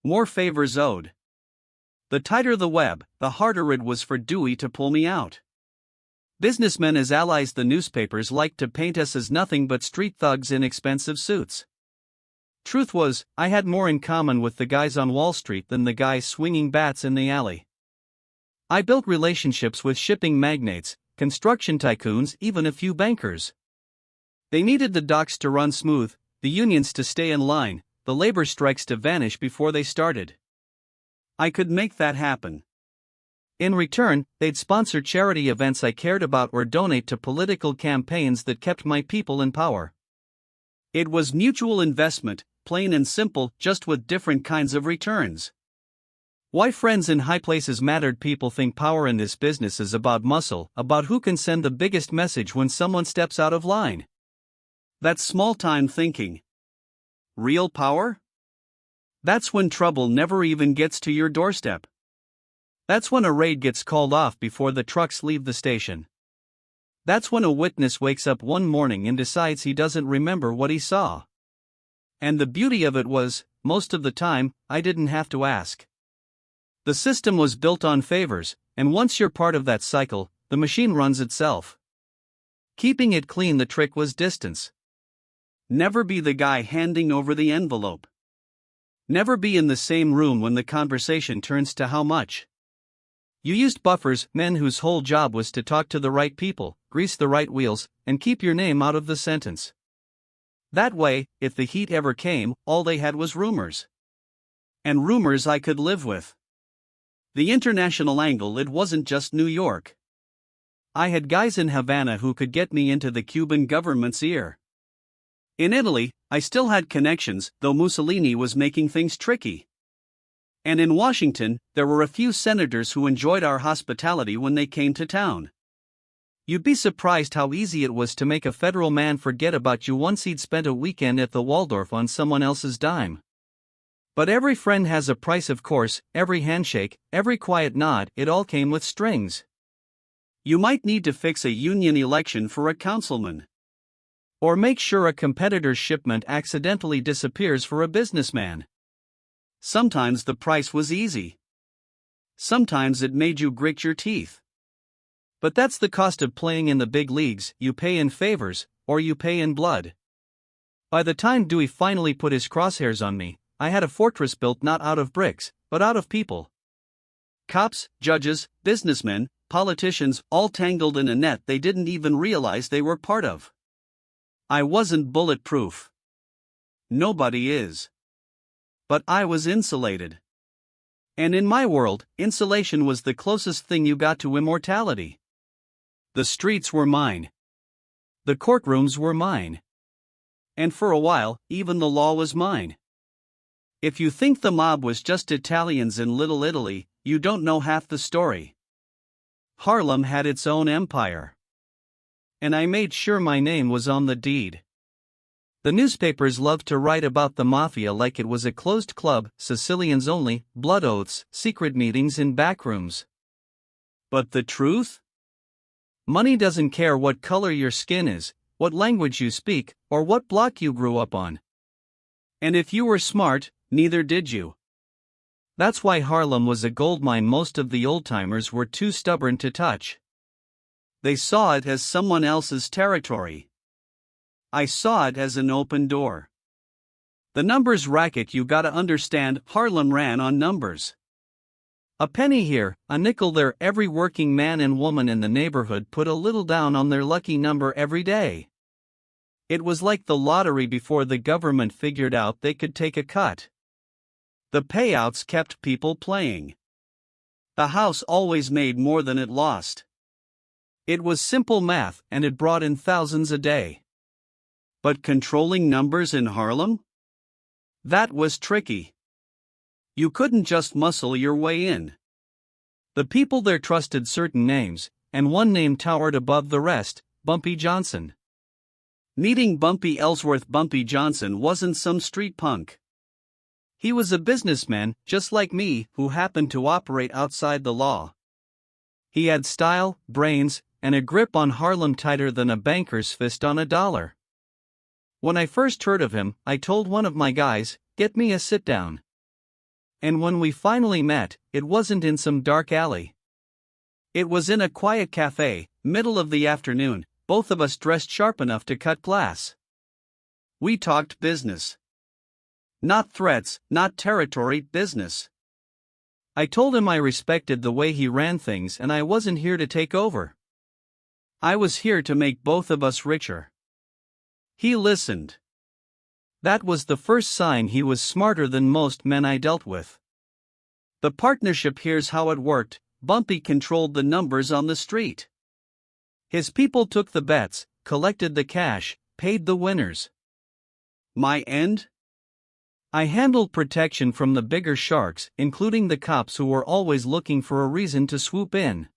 More favors owed. The tighter the web, the harder it was for Dewey to pull me out. Businessmen as allies, the newspapers liked to paint us as nothing but street thugs in expensive suits. Truth was, I had more in common with the guys on Wall Street than the guys swinging bats in the alley. I built relationships with shipping magnates, construction tycoons, even a few bankers. They needed the docks to run smooth, the unions to stay in line, the labor strikes to vanish before they started. I could make that happen. In return, they'd sponsor charity events I cared about or donate to political campaigns that kept my people in power. It was mutual investment, plain and simple, just with different kinds of returns. Why friends in high places mattered. People think power in this business is about muscle, about who can send the biggest message when someone steps out of line. That's small-time thinking. Real power? That's when trouble never even gets to your doorstep. That's when a raid gets called off before the trucks leave the station. That's when a witness wakes up one morning and decides he doesn't remember what he saw. And the beauty of it was, most of the time, I didn't have to ask. The system was built on favors, and once you're part of that cycle, the machine runs itself. Keeping it clean, the trick was distance. Never be the guy handing over the envelope. Never be in the same room when the conversation turns to how much. You used buffers, men whose whole job was to talk to the right people, grease the right wheels, and keep your name out of the sentence. That way, if the heat ever came, all they had was rumors. And rumors I could live with. The international angle, it wasn't just New York. I had guys in Havana who could get me into the Cuban government's ear. In Italy, I still had connections, though Mussolini was making things tricky. And in Washington, there were a few senators who enjoyed our hospitality when they came to town. You'd be surprised how easy it was to make a federal man forget about you once he'd spent a weekend at the Waldorf on someone else's dime. But every friend has a price, of course, every handshake, every quiet nod, it all came with strings. You might need to fix a union election for a councilman. Or make sure a competitor's shipment accidentally disappears for a businessman. Sometimes the price was easy. Sometimes it made you grit your teeth. But that's the cost of playing in the big leagues. You pay in favors, or you pay in blood. By the time Dewey finally put his crosshairs on me, I had a fortress built not out of bricks, but out of people. Cops, judges, businessmen, politicians, all tangled in a net they didn't even realize they were part of. I wasn't bulletproof. Nobody is. But I was insulated. And in my world, insulation was the closest thing you got to immortality. The streets were mine. The courtrooms were mine. And for a while, even the law was mine. If you think the mob was just Italians in Little Italy, you don't know half the story. Harlem had its own empire. And I made sure my name was on the deed. The newspapers loved to write about the Mafia like it was a closed club, Sicilians only, blood oaths, secret meetings in back rooms. But the truth? Money doesn't care what color your skin is, what language you speak, or what block you grew up on. And if you were smart, neither did you. That's why Harlem was a goldmine most of the old-timers were too stubborn to touch. They saw it as someone else's territory. I saw it as an open door. The numbers racket, you gotta understand, Harlem ran on numbers. A penny here, a nickel there, every working man and woman in the neighborhood put a little down on their lucky number every day. It was like the lottery before the government figured out they could take a cut. The payouts kept people playing. The house always made more than it lost. It was simple math, and it brought in thousands a day. But controlling numbers in Harlem? That was tricky. You couldn't just muscle your way in. The people there trusted certain names, and one name towered above the rest: Bumpy Johnson. Meeting Bumpy Ellsworth Bumpy Johnson wasn't some street punk. He was a businessman, just like me, who happened to operate outside the law. He had style, brains, and a grip on Harlem tighter than a banker's fist on a dollar. When I first heard of him, I told one of my guys, "Get me a sit-down." And when we finally met, it wasn't in some dark alley. It was in a quiet cafe, middle of the afternoon, both of us dressed sharp enough to cut glass. We talked business. Not threats, not territory, business. I told him I respected the way he ran things and I wasn't here to take over. I was here to make both of us richer. He listened. That was the first sign he was smarter than most men I dealt with. The partnership, here's how it worked: Bumpy controlled the numbers on the street. His people took the bets, collected the cash, paid the winners. My end? I handled protection from the bigger sharks, including the cops who were always looking for a reason to swoop in.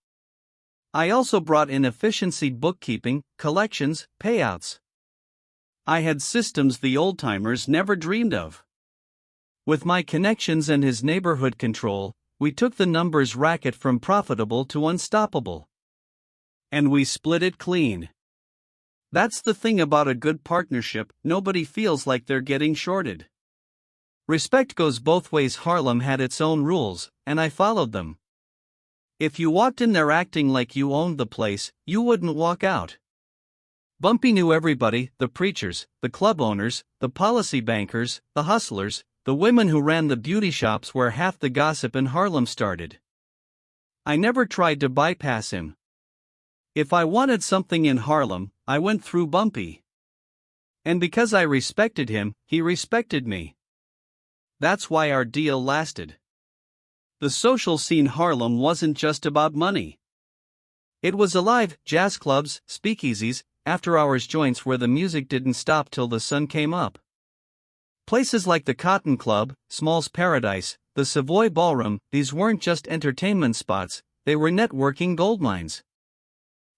I also brought in efficiency, bookkeeping, collections, payouts. I had systems the old-timers never dreamed of. With my connections and his neighborhood control, we took the numbers racket from profitable to unstoppable. And we split it clean. That's the thing about a good partnership: nobody feels like they're getting shorted. Respect goes both ways. Harlem had its own rules, and I followed them. If you walked in there acting like you owned the place, you wouldn't walk out. Bumpy knew everybody: the preachers, the club owners, the policy bankers, the hustlers, the women who ran the beauty shops where half the gossip in Harlem started. I never tried to bypass him. If I wanted something in Harlem, I went through Bumpy. And because I respected him, he respected me. That's why our deal lasted. The social scene Harlem wasn't just about money. It was alive: jazz clubs, speakeasies, after-hours joints where the music didn't stop till the sun came up. Places like the Cotton Club, Small's Paradise, the Savoy Ballroom, these weren't just entertainment spots, they were networking goldmines.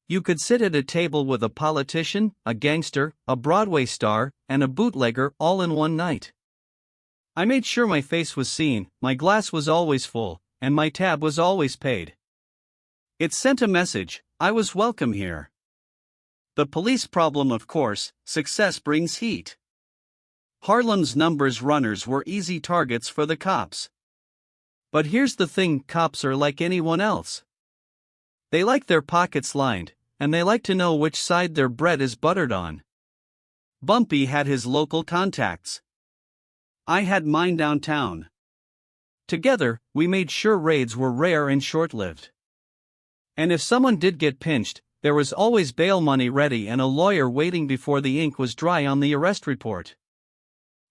You could sit at a table with a politician, a gangster, a Broadway star, and a bootlegger all in one night. I made sure my face was seen, my glass was always full, and my tab was always paid. It sent a message: I was welcome here. The police problem, of course: success brings heat. Harlem's numbers runners were easy targets for the cops. But here's the thing: cops are like anyone else. They like their pockets lined, and they like to know which side their bread is buttered on. Bumpy had his local contacts. I had mine downtown. Together, we made sure raids were rare and short-lived. And if someone did get pinched, there was always bail money ready and a lawyer waiting before the ink was dry on the arrest report.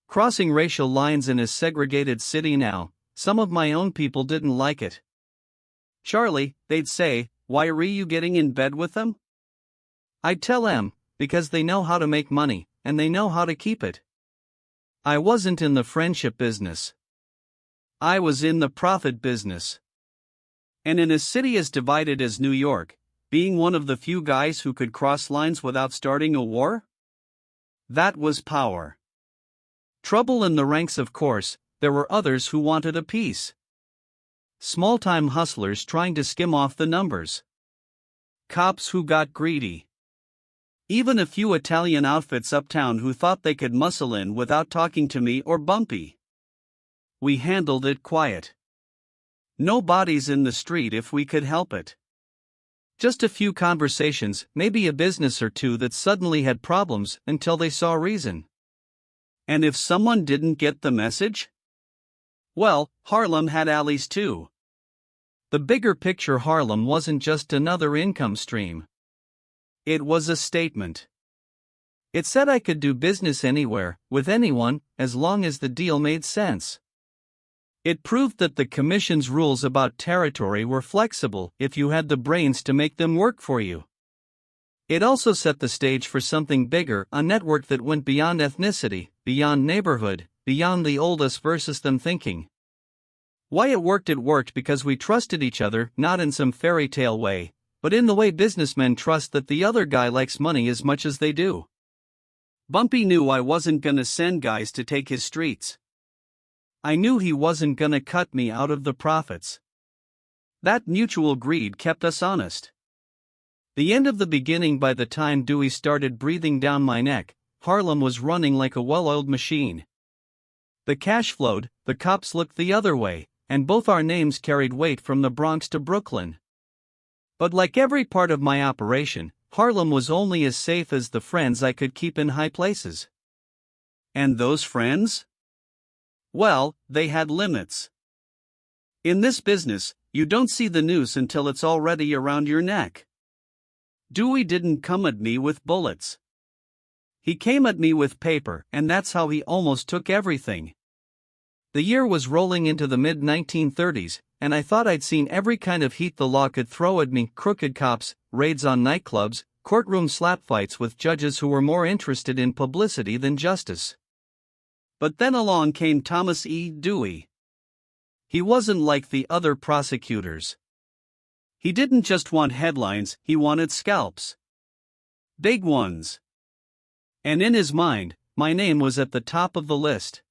Crossing racial lines in a segregated city now, some of my own people didn't like it. "Charlie," they'd say, "why are you getting in bed with them?" I'd tell them, because they know how to make money, and they know how to keep it. I wasn't in the friendship business. I was in the profit business. And in a city as divided as New York, being one of the few guys who could cross lines without starting a war? That was power. Trouble in the ranks, of course. There were others who wanted a piece. Small-time hustlers trying to skim off the numbers. Cops who got greedy. Even a few Italian outfits uptown who thought they could muscle in without talking to me or Bumpy. We handled it quiet. No bodies in the street if we could help it. Just a few conversations, maybe a business or two that suddenly had problems until they saw reason. And if someone didn't get the message? Well, Harlem had alleys too. The bigger picture: Harlem wasn't just another income stream. It was a statement. It said I could do business anywhere, with anyone, as long as the deal made sense. It proved that the Commission's rules about territory were flexible if you had the brains to make them work for you. It also set the stage for something bigger: a network that went beyond ethnicity, beyond neighborhood, beyond the old us versus them thinking. Why it worked because we trusted each other, not in some fairy tale way, but in the way businessmen trust that the other guy likes money as much as they do. Bumpy knew I wasn't gonna send guys to take his streets. I knew he wasn't gonna cut me out of the profits. That mutual greed kept us honest. The end of the beginning. By the time Dewey started breathing down my neck, Harlem was running like a well-oiled machine. The cash flowed, the cops looked the other way, and both our names carried weight from the Bronx to Brooklyn. But like every part of my operation, Harlem was only as safe as the friends I could keep in high places. And those friends? Well, they had limits. In this business, you don't see the noose until it's already around your neck. Dewey didn't come at me with bullets. He came at me with paper, and that's how he almost took everything. The year was rolling into the mid-1930s, and I thought I'd seen every kind of heat the law could throw at me: crooked cops, raids on nightclubs, courtroom slapfights with judges who were more interested in publicity than justice. But then along came Thomas E. Dewey. He wasn't like the other prosecutors. He didn't just want headlines, he wanted scalps. Big ones. And in his mind, my name was at the top of the list.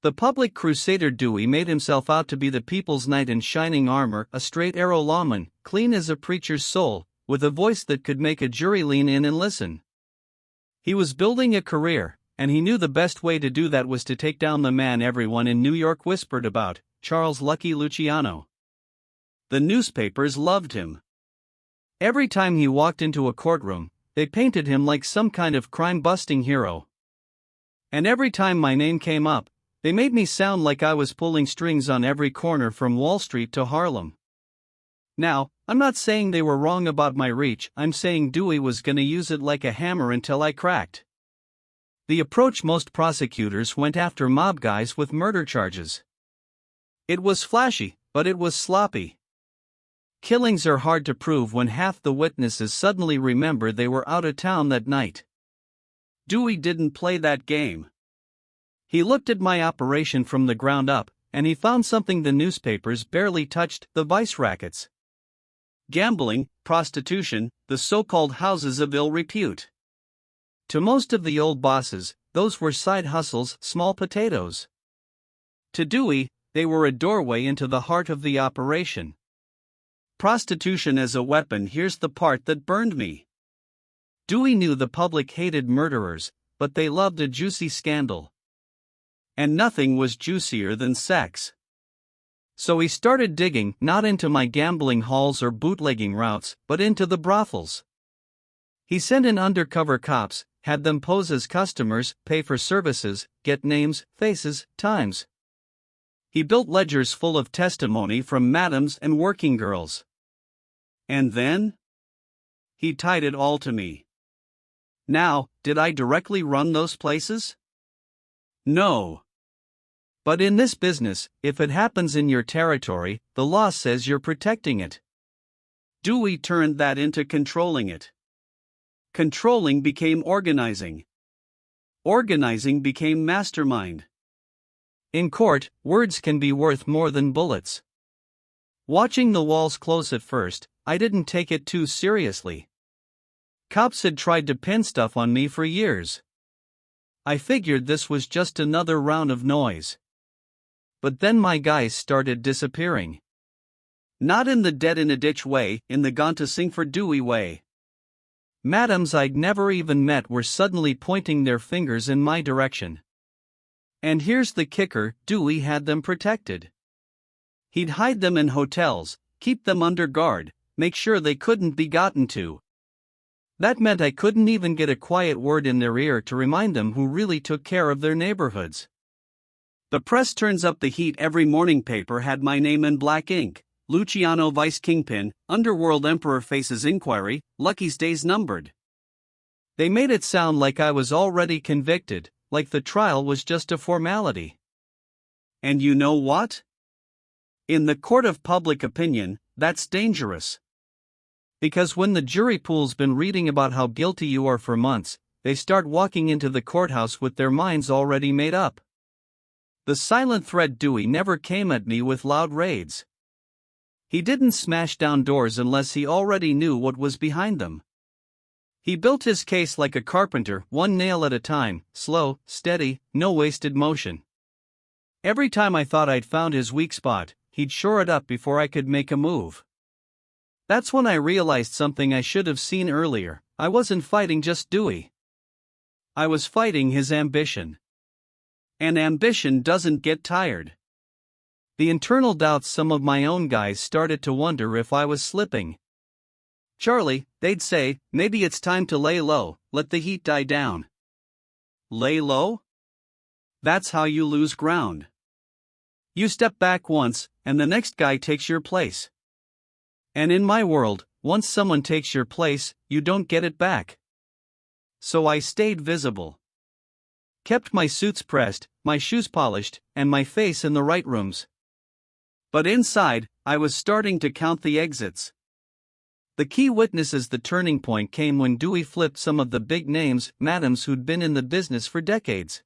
The public crusader Dewey made himself out to be the people's knight in shining armor, a straight-arrow lawman, clean as a preacher's soul, with a voice that could make a jury lean in and listen. He was building a career, and he knew the best way to do that was to take down the man everyone in New York whispered about, Charles "Lucky" Luciano. The newspapers loved him. Every time he walked into a courtroom, they painted him like some kind of crime-busting hero. And every time my name came up, they made me sound like I was pulling strings on every corner from Wall Street to Harlem. Now, I'm not saying they were wrong about my reach, I'm saying Dewey was gonna use it like a hammer until I cracked. The approach most prosecutors went after mob guys with murder charges. It was flashy, but it was sloppy. Killings are hard to prove when half the witnesses suddenly remember they were out of town that night. Dewey didn't play that game. He looked at my operation from the ground up, and he found something the newspapers barely touched: the vice rackets. Gambling, prostitution, the so-called houses of ill repute. To most of the old bosses, those were side hustles, small potatoes. To Dewey, they were a doorway into the heart of the operation. Prostitution as a weapon. Here's the part that burned me. Dewey knew the public hated murderers, but they loved a juicy scandal. And nothing was juicier than sex. So he started digging, not into my gambling halls or bootlegging routes, but into the brothels. He sent in undercover cops, had them pose as customers, pay for services, get names, faces, times. He built ledgers full of testimony from madams and working girls. And then? He tied it all to me. Now, did I directly run those places? No. But in this business, if it happens in your territory, the law says you're protecting it. Dewey turned that into controlling it. Controlling became organizing. Organizing became mastermind. In court, words can be worth more than bullets. Watching the walls close at first, I didn't take it too seriously. Cops had tried to pin stuff on me for years. I figured this was just another round of noise. But then my guys started disappearing. Not in the dead in a ditch way, in the gone to sing for Dewey way. Madams I'd never even met were suddenly pointing their fingers in my direction. And here's the kicker: Dewey had them protected. He'd hide them in hotels, keep them under guard, make sure they couldn't be gotten to. That meant I couldn't even get a quiet word in their ear to remind them who really took care of their neighborhoods. The press turns up the heat. Every morning paper had my name in black ink: Luciano Vice Kingpin, Underworld Emperor faces inquiry, Lucky's days numbered. They made it sound like I was already convicted, like the trial was just a formality. And you know what? In the court of public opinion, that's dangerous. Because when the jury pool's been reading about how guilty you are for months, they start walking into the courthouse with their minds already made up. The silent threat Dewey never came at me with loud raids. He didn't smash down doors unless he already knew what was behind them. He built his case like a carpenter, one nail at a time, slow, steady, no wasted motion. Every time I thought I'd found his weak spot, he'd shore it up before I could make a move. That's when I realized something I should have seen earlier. I wasn't fighting just Dewey. I was fighting his ambition. And ambition doesn't get tired. The internal doubts some of my own guys started to wonder if I was slipping. "Charlie," they'd say, "maybe it's time to lay low, let the heat die down." Lay low? That's how you lose ground. You step back once, and the next guy takes your place. And in my world, once someone takes your place, you don't get it back. So I stayed visible. Kept my suits pressed, my shoes polished, and my face in the right rooms. But inside, I was starting to count the exits. The key witnesses. The turning point came when Dewey flipped some of the big names, madams who'd been in the business for decades.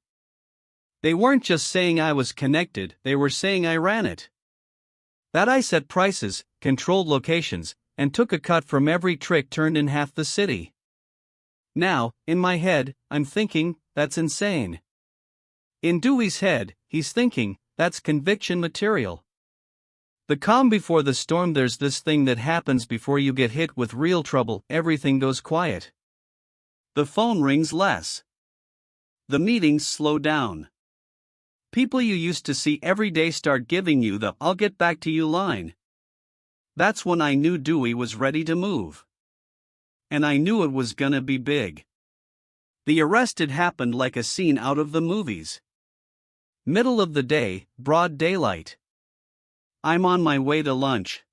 They weren't just saying I was connected, they were saying I ran it. That I set prices, controlled locations, and took a cut from every trick turned in half the city. Now, in my head, I'm thinking, that's insane. In Dewey's head, he's thinking, that's conviction material. The calm before the storm. There's this thing that happens before you get hit with real trouble. Everything goes quiet. The phone rings less. The meetings slow down. People you used to see every day start giving you the "I'll get back to you" line. That's when I knew Dewey was ready to move. And I knew it was gonna be big. The arrest had happened like a scene out of the movies. Middle of the day, broad daylight. I'm on my way to lunch.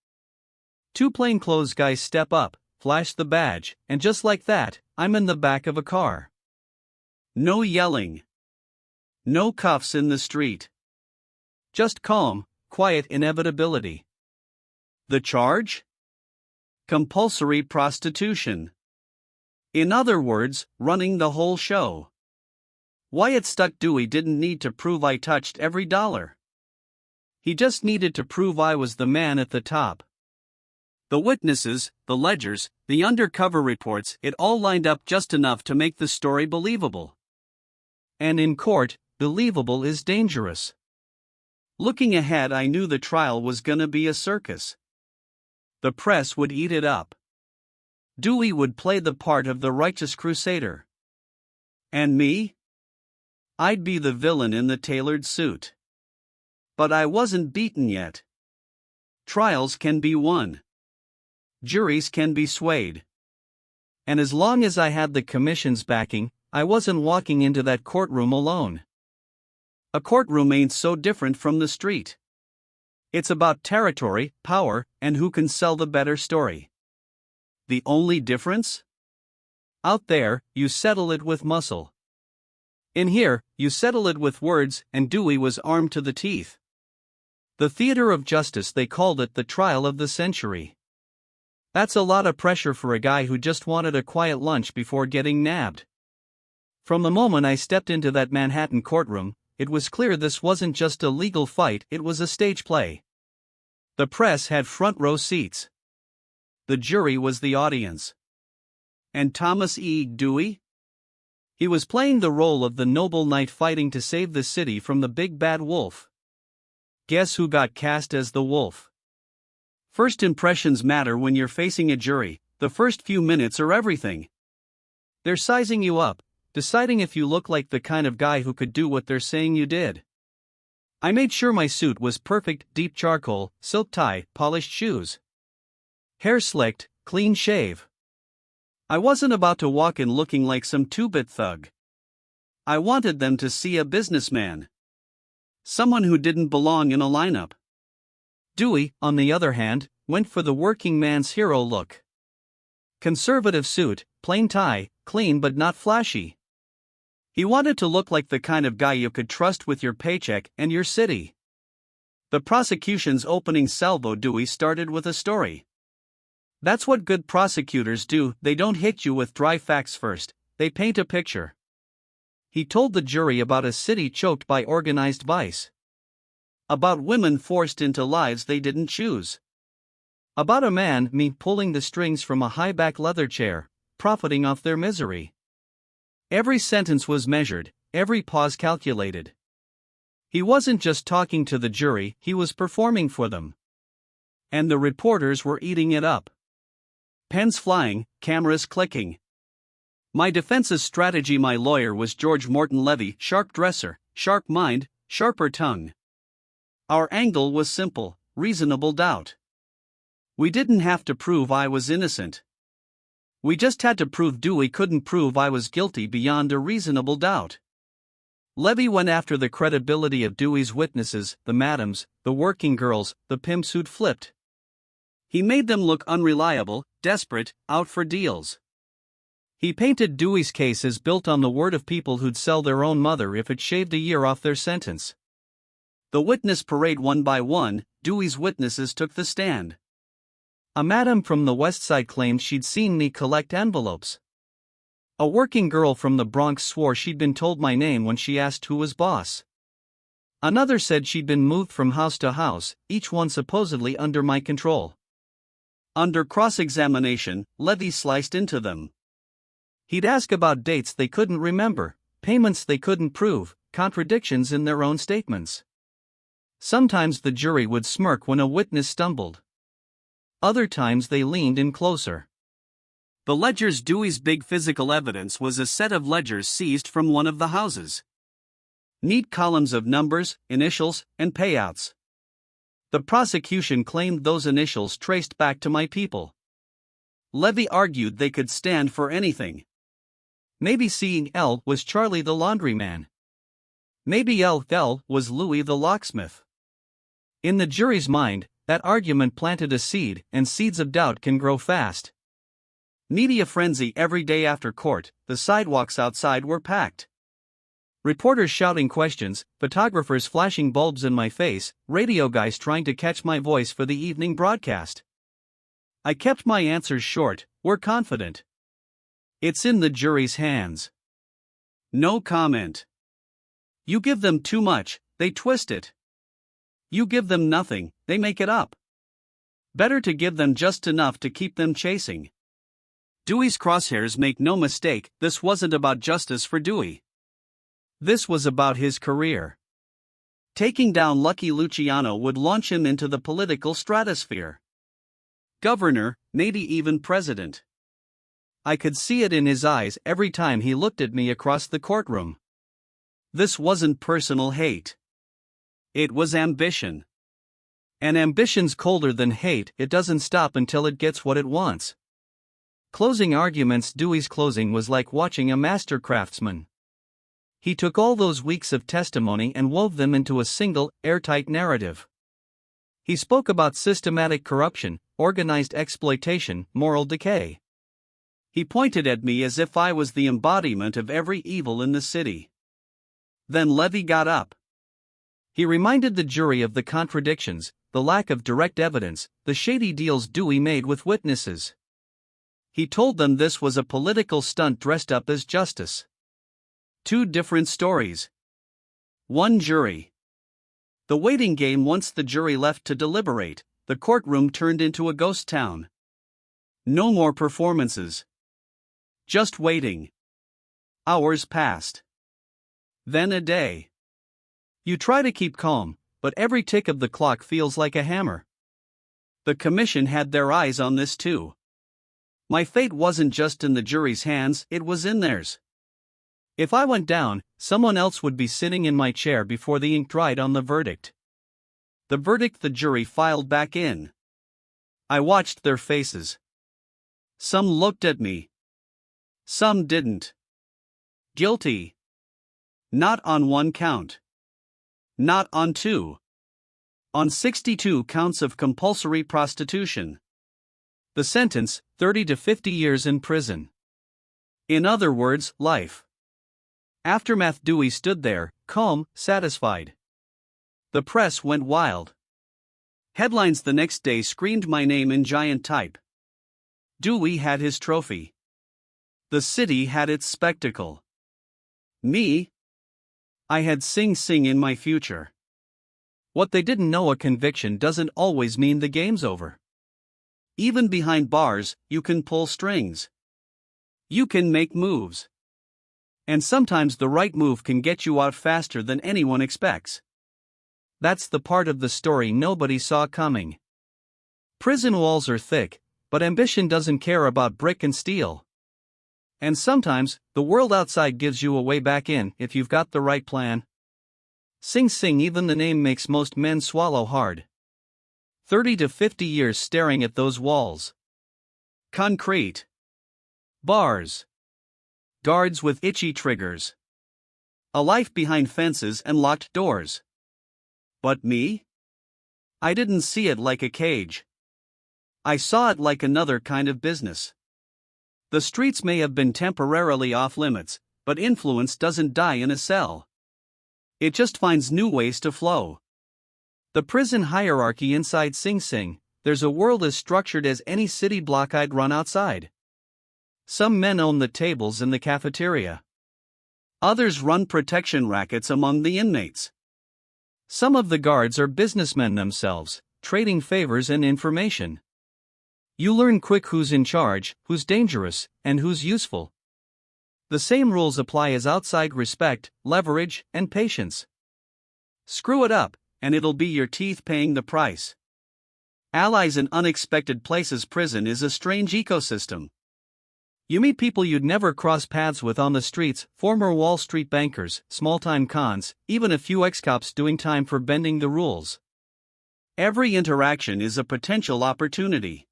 Two plainclothes guys step up, flash the badge, and just like that, I'm in the back of a car. No yelling. No cuffs in the street. Just calm, quiet inevitability. The charge? Compulsory prostitution. In other words, running the whole show. Why it stuck. Dewey didn't need to prove I touched every dollar. He just needed to prove I was the man at the top. The witnesses, the ledgers, the undercover reports, it all lined up just enough to make the story believable. And in court, believable is dangerous. Looking ahead, I knew the trial was gonna be a circus. The press would eat it up. Dewey would play the part of the righteous crusader. And me? I'd be the villain in the tailored suit. But I wasn't beaten yet. Trials can be won. Juries can be swayed. And as long as I had the commission's backing, I wasn't walking into that courtroom alone. A courtroom ain't so different from the street. It's about territory, power, and who can sell the better story. The only difference? Out there, you settle it with muscle. In here, you settle it with words, and Dewey was armed to the teeth. The theater of justice, they called it, the trial of the century. That's a lot of pressure for a guy who just wanted a quiet lunch before getting nabbed. From the moment I stepped into that Manhattan courtroom, it was clear this wasn't just a legal fight, it was a stage play. The press had front row seats. The jury was the audience. And Thomas E. Dewey? He was playing the role of the noble knight fighting to save the city from the big bad wolf. Guess who got cast as the wolf? First impressions matter when you're facing a jury. The first few minutes are everything. They're sizing you up, deciding if you look like the kind of guy who could do what they're saying you did. I made sure my suit was perfect, deep charcoal, silk tie, polished shoes. Hair slicked, clean shave. I wasn't about to walk in looking like some two-bit thug. I wanted them to see a businessman. Someone who didn't belong in a lineup. Dewey, on the other hand, went for the working man's hero look. Conservative suit, plain tie, clean but not flashy. He wanted to look like the kind of guy you could trust with your paycheck and your city. The prosecution's opening salvo. Dewey started with a story. That's what good prosecutors do, they don't hit you with dry facts first, they paint a picture. He told the jury about a city choked by organized vice. About women forced into lives they didn't choose. About a man, me, pulling the strings from a high-back leather chair, profiting off their misery. Every sentence was measured, every pause calculated. He wasn't just talking to the jury, he was performing for them. And the reporters were eating it up. Pens flying, cameras clicking. My defense's strategy. My lawyer was George Morton Levy, sharp dresser, sharp mind, sharper tongue. Our angle was simple: reasonable doubt. We didn't have to prove I was innocent. We just had to prove Dewey couldn't prove I was guilty beyond a reasonable doubt. Levy went after the credibility of Dewey's witnesses, the madams, the working girls, the pimps who'd flipped. He made them look unreliable, desperate, out for deals. He painted Dewey's case as built on the word of people who'd sell their own mother if it shaved a year off their sentence. The witness parade. One by one, Dewey's witnesses took the stand. A madam from the West Side claimed she'd seen me collect envelopes. A working girl from the Bronx swore she'd been told my name when she asked who was boss. Another said she'd been moved from house to house, each one supposedly under my control. Under cross-examination, Levy sliced into them. He'd ask about dates they couldn't remember, payments they couldn't prove, contradictions in their own statements. Sometimes the jury would smirk when a witness stumbled. Other times they leaned in closer. The ledgers. Dewey's big physical evidence was a set of ledgers seized from one of the houses. Neat columns of numbers, initials, and payouts. The prosecution claimed those initials traced back to my people. Levy argued they could stand for anything. Maybe seeing L was Charlie the laundryman. Maybe L was Louis the locksmith. In the jury's mind, that argument planted a seed, and seeds of doubt can grow fast. Media frenzy. Every day after court, the sidewalks outside were packed. Reporters shouting questions, photographers flashing bulbs in my face, radio guys trying to catch my voice for the evening broadcast. I kept my answers short. We're confident. It's in the jury's hands. No comment. You give them too much, they twist it. You give them nothing, they make it up. Better to give them just enough to keep them chasing. Dewey's crosshairs. Make no mistake, this wasn't about justice for Dewey. This was about his career. Taking down Lucky Luciano would launch him into the political stratosphere. Governor, maybe even president. I could see it in his eyes every time he looked at me across the courtroom. This wasn't personal hate. It was ambition. And ambition's colder than hate. It doesn't stop until it gets what it wants. Closing arguments. Dewey's closing was like watching a master craftsman. He took all those weeks of testimony and wove them into a single, airtight narrative. He spoke about systematic corruption, organized exploitation, moral decay. He pointed at me as if I was the embodiment of every evil in the city. Then Levy got up. He reminded the jury of the contradictions, the lack of direct evidence, the shady deals Dewey made with witnesses. He told them this was a political stunt dressed up as justice. Two different stories. One jury. The waiting game. Once the jury left to deliberate, the courtroom turned into a ghost town. No more performances. Just waiting. Hours passed. Then a day. You try to keep calm, but every tick of the clock feels like a hammer. The commission had their eyes on this too. My fate wasn't just in the jury's hands, it was in theirs. If I went down, someone else would be sitting in my chair before the ink dried on the verdict. The verdict. The jury filed back in. I watched their faces. Some looked at me. Some didn't. Guilty. Not on one count. Not on two. On 62 counts of compulsory prostitution. The sentence, 30 to 50 years in prison. In other words, life. Aftermath. Dewey stood there, calm, satisfied. The press went wild. Headlines the next day screamed my name in giant type. Dewey had his trophy. The city had its spectacle. Me? I had Sing Sing in my future. What they didn't know, a conviction doesn't always mean the game's over. Even behind bars, you can pull strings. You can make moves. And sometimes the right move can get you out faster than anyone expects. That's the part of the story nobody saw coming. Prison walls are thick, but ambition doesn't care about brick and steel. And sometimes, the world outside gives you a way back in if you've got the right plan. Sing Sing, even the name makes most men swallow hard. 30 to 50 years staring at those walls. Concrete. Bars. Guards with itchy triggers. A life behind fences and locked doors. But me? I didn't see it like a cage. I saw it like another kind of business. The streets may have been temporarily off limits, but influence doesn't die in a cell. It just finds new ways to flow. The prison hierarchy inside Sing Sing, there's a world as structured as any city block I'd run outside. Some men own the tables in the cafeteria. Others run protection rackets among the inmates. Some of the guards are businessmen themselves, trading favors and information. You learn quick who's in charge, who's dangerous, and who's useful. The same rules apply as outside: respect, leverage, and patience. Screw it up, and it'll be your teeth paying the price. Allies in unexpected places. Prison is a strange ecosystem. You meet people you'd never cross paths with on the streets: former Wall Street bankers, small-time cons, even a few ex-cops doing time for bending the rules. Every interaction is a potential opportunity.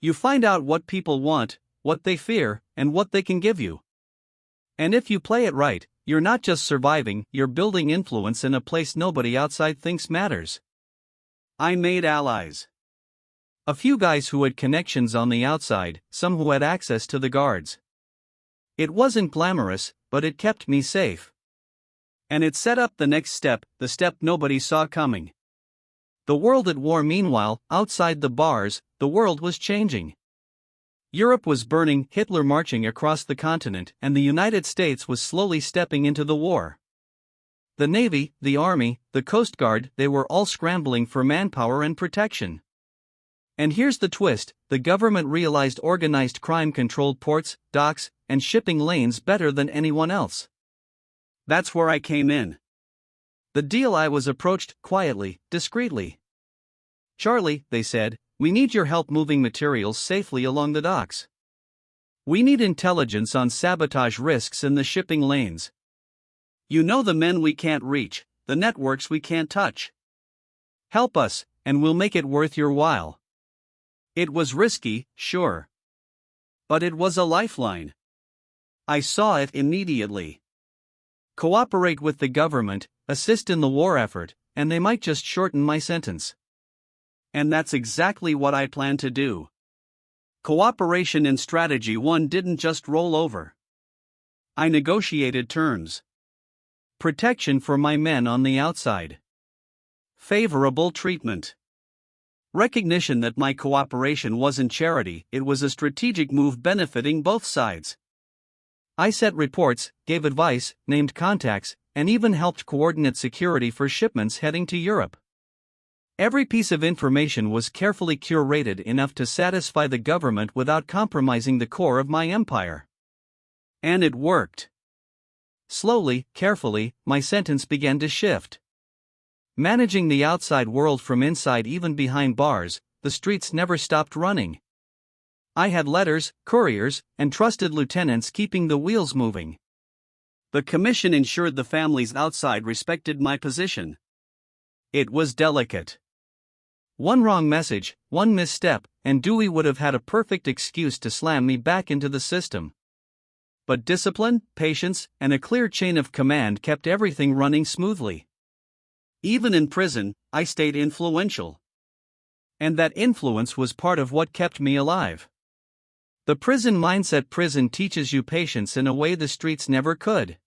You find out what people want, what they fear, and what they can give you. And if you play it right, you're not just surviving, you're building influence in a place nobody outside thinks matters. I made allies. A few guys who had connections on the outside, some who had access to the guards. It wasn't glamorous, but it kept me safe. And it set up the next step, the step nobody saw coming. The world at war. Meanwhile, outside the bars, the world was changing. Europe was burning, Hitler marching across the continent, and the United States was slowly stepping into the war. The Navy, the Army, the Coast Guard, they were all scrambling for manpower and protection. And here's the twist: the government realized organized crime controlled ports, docks, and shipping lanes better than anyone else. That's where I came in. The deal: I was approached, quietly, discreetly. "Charlie," they said, "we need your help moving materials safely along the docks. We need intelligence on sabotage risks in the shipping lanes. You know, the men we can't reach, the networks we can't touch. Help us, and we'll make it worth your while." It was risky, sure. But it was a lifeline. I saw it immediately. Cooperate with the government, assist in the war effort, and they might just shorten my sentence. And that's exactly what I planned to do. Cooperation and strategy. One didn't just roll over. I negotiated terms. Protection for my men on the outside. Favorable treatment. Recognition that my cooperation wasn't charity, it was a strategic move benefiting both sides. I set reports, gave advice, named contacts, and even helped coordinate security for shipments heading to Europe. Every piece of information was carefully curated enough to satisfy the government without compromising the core of my empire. And it worked. Slowly, carefully, my sentence began to shift. Managing the outside world from inside, even behind bars, the streets never stopped running. I had letters, couriers, and trusted lieutenants keeping the wheels moving. The commission ensured the families outside respected my position. It was delicate. One wrong message, one misstep, and Dewey would have had a perfect excuse to slam me back into the system. But discipline, patience, and a clear chain of command kept everything running smoothly. Even in prison, I stayed influential. And that influence was part of what kept me alive. The prison mindset. Prison teaches you patience in a way the streets never could.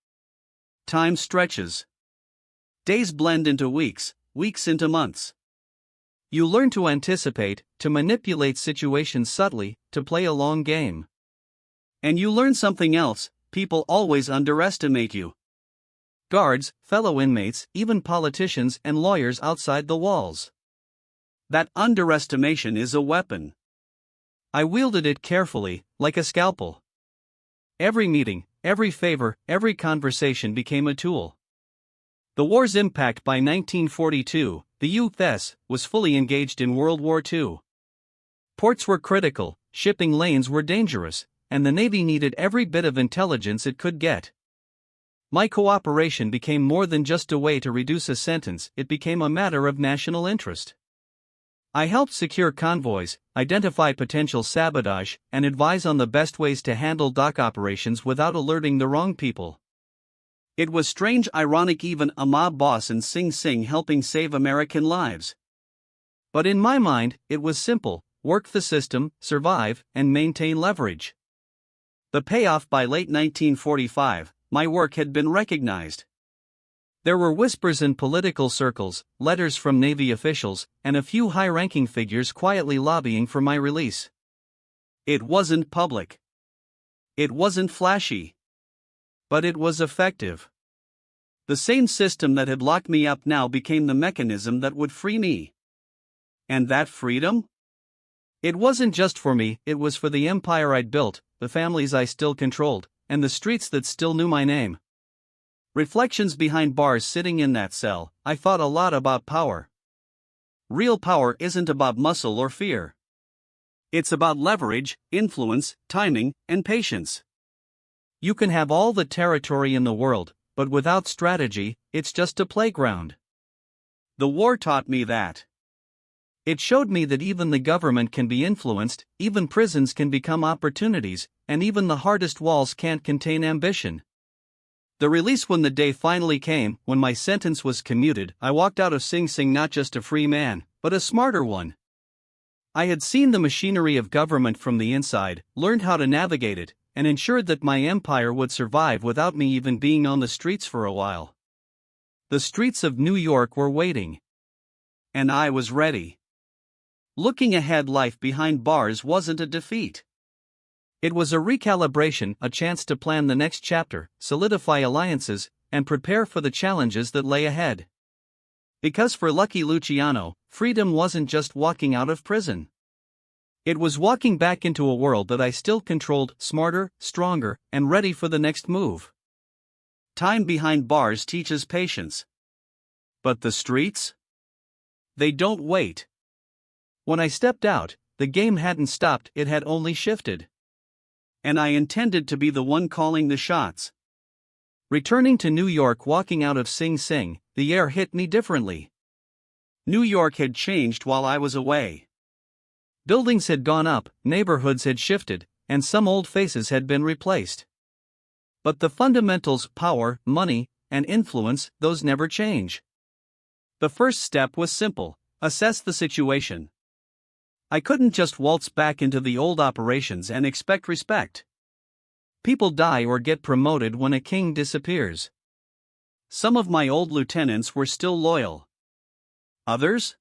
Time stretches. Days blend into weeks, weeks into months. You learn to anticipate, to manipulate situations subtly, to play a long game. And you learn something else: people always underestimate you. guards, fellow inmates, even politicians and lawyers outside the walls. That underestimation is a weapon. I wielded it carefully, like a scalpel. Every meeting, every favor, every conversation became a tool. The war's impact by 1942, the U.S. was fully engaged in World War II. Ports were critical, shipping lanes were dangerous, and the Navy needed every bit of intelligence it could get. My cooperation became more than just a way to reduce a sentence, it became a matter of national interest. I helped secure convoys, identify potential sabotage, and advise on the best ways to handle dock operations without alerting the wrong people. It was strange, ironic, even a mob boss in Sing Sing helping save American lives. But in my mind, it was simple: work the system, survive, and maintain leverage. The payoff: by late 1945, my work had been recognized. There were whispers in political circles, letters from Navy officials, and a few high-ranking figures quietly lobbying for my release. It wasn't public. It wasn't flashy. But it was effective. The same system that had locked me up now became the mechanism that would free me. And that freedom? It wasn't just for me, it was for the empire I'd built, the families I still controlled, and the streets that still knew my name. Reflections behind bars. Sitting in that cell, I thought a lot about power. Real power isn't about muscle or fear. It's about leverage, influence, timing, and patience. You can have all the territory in the world, but without strategy, it's just a playground. The war taught me that. It showed me that even the government can be influenced, even prisons can become opportunities, and even the hardest walls can't contain ambition. The release: when the day finally came, when my sentence was commuted, I walked out of Sing Sing not just a free man, but a smarter one. I had seen the machinery of government from the inside, learned how to navigate it, and ensured that my empire would survive without me even being on the streets for a while. The streets of New York were waiting. And I was ready. Looking ahead, life behind bars wasn't a defeat. It was a recalibration, a chance to plan the next chapter, solidify alliances, and prepare for the challenges that lay ahead. Because for Lucky Luciano, freedom wasn't just walking out of prison. It was walking back into a world that I still controlled, smarter, stronger, and ready for the next move. Time behind bars teaches patience. But the streets? They don't wait. When I stepped out, the game hadn't stopped, it had only shifted. And I intended to be the one calling the shots. Returning to New York, walking out of Sing Sing, the air hit me differently. New York had changed while I was away. Buildings had gone up, neighborhoods had shifted, and some old faces had been replaced. But the fundamentals: power, money, and influence, those never change. The first step was simple: assess the situation. I couldn't just waltz back into the old operations and expect respect. People die or get promoted when a king disappears. Some of my old lieutenants were still loyal. Others?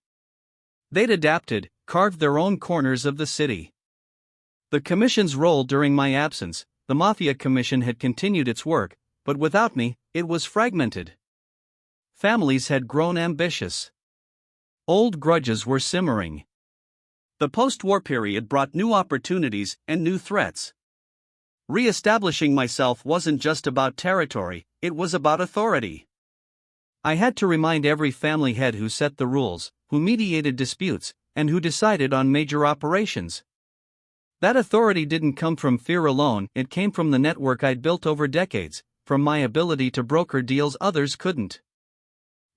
They'd adapted, carved their own corners of the city. The commission's role during my absence: the Mafia Commission had continued its work, but without me, it was fragmented. Families had grown ambitious. Old grudges were simmering. The post-war period brought new opportunities and new threats. Re-establishing myself wasn't just about territory, it was about authority. I had to remind every family head who set the rules, who mediated disputes, and who decided on major operations. That authority didn't come from fear alone, it came from the network I'd built over decades, from my ability to broker deals others couldn't.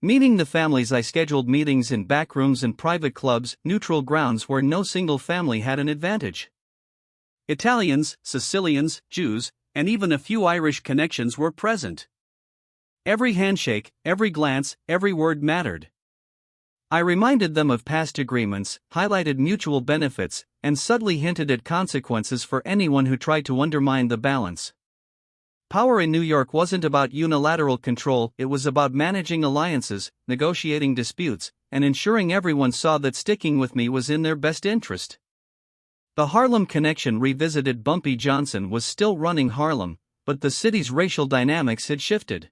Meeting the families, I scheduled meetings in back rooms and private clubs, neutral grounds where no single family had an advantage. Italians, Sicilians, Jews, and even a few Irish connections were present. Every handshake, every glance, every word mattered. I reminded them of past agreements, highlighted mutual benefits, and subtly hinted at consequences for anyone who tried to undermine the balance. Power in New York wasn't about unilateral control, it was about managing alliances, negotiating disputes, and ensuring everyone saw that sticking with me was in their best interest. The Harlem Connection revisited. Bumpy Johnson was still running Harlem, but the city's racial dynamics had shifted.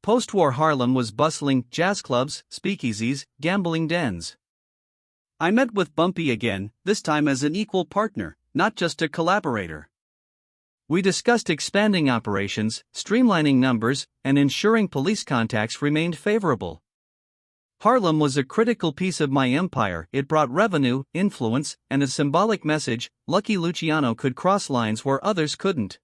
Post-war Harlem was bustling, jazz clubs, speakeasies, gambling dens. I met with Bumpy again, this time as an equal partner, not just a collaborator. We discussed expanding operations, streamlining numbers, and ensuring police contacts remained favorable. Harlem was a critical piece of my empire. It brought revenue, influence, and a symbolic message. Lucky Luciano could cross lines where others couldn't.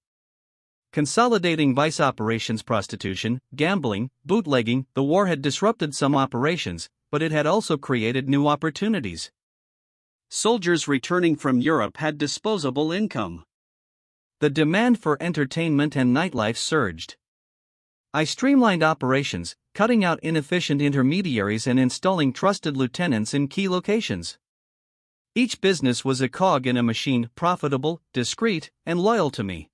Consolidating vice operations, prostitution, gambling, bootlegging, the war had disrupted some operations, but it had also created new opportunities. Soldiers returning from Europe had disposable income. The demand for entertainment and nightlife surged. I streamlined operations, cutting out inefficient intermediaries and installing trusted lieutenants in key locations. Each business was a cog in a machine, profitable, discreet, and loyal to me.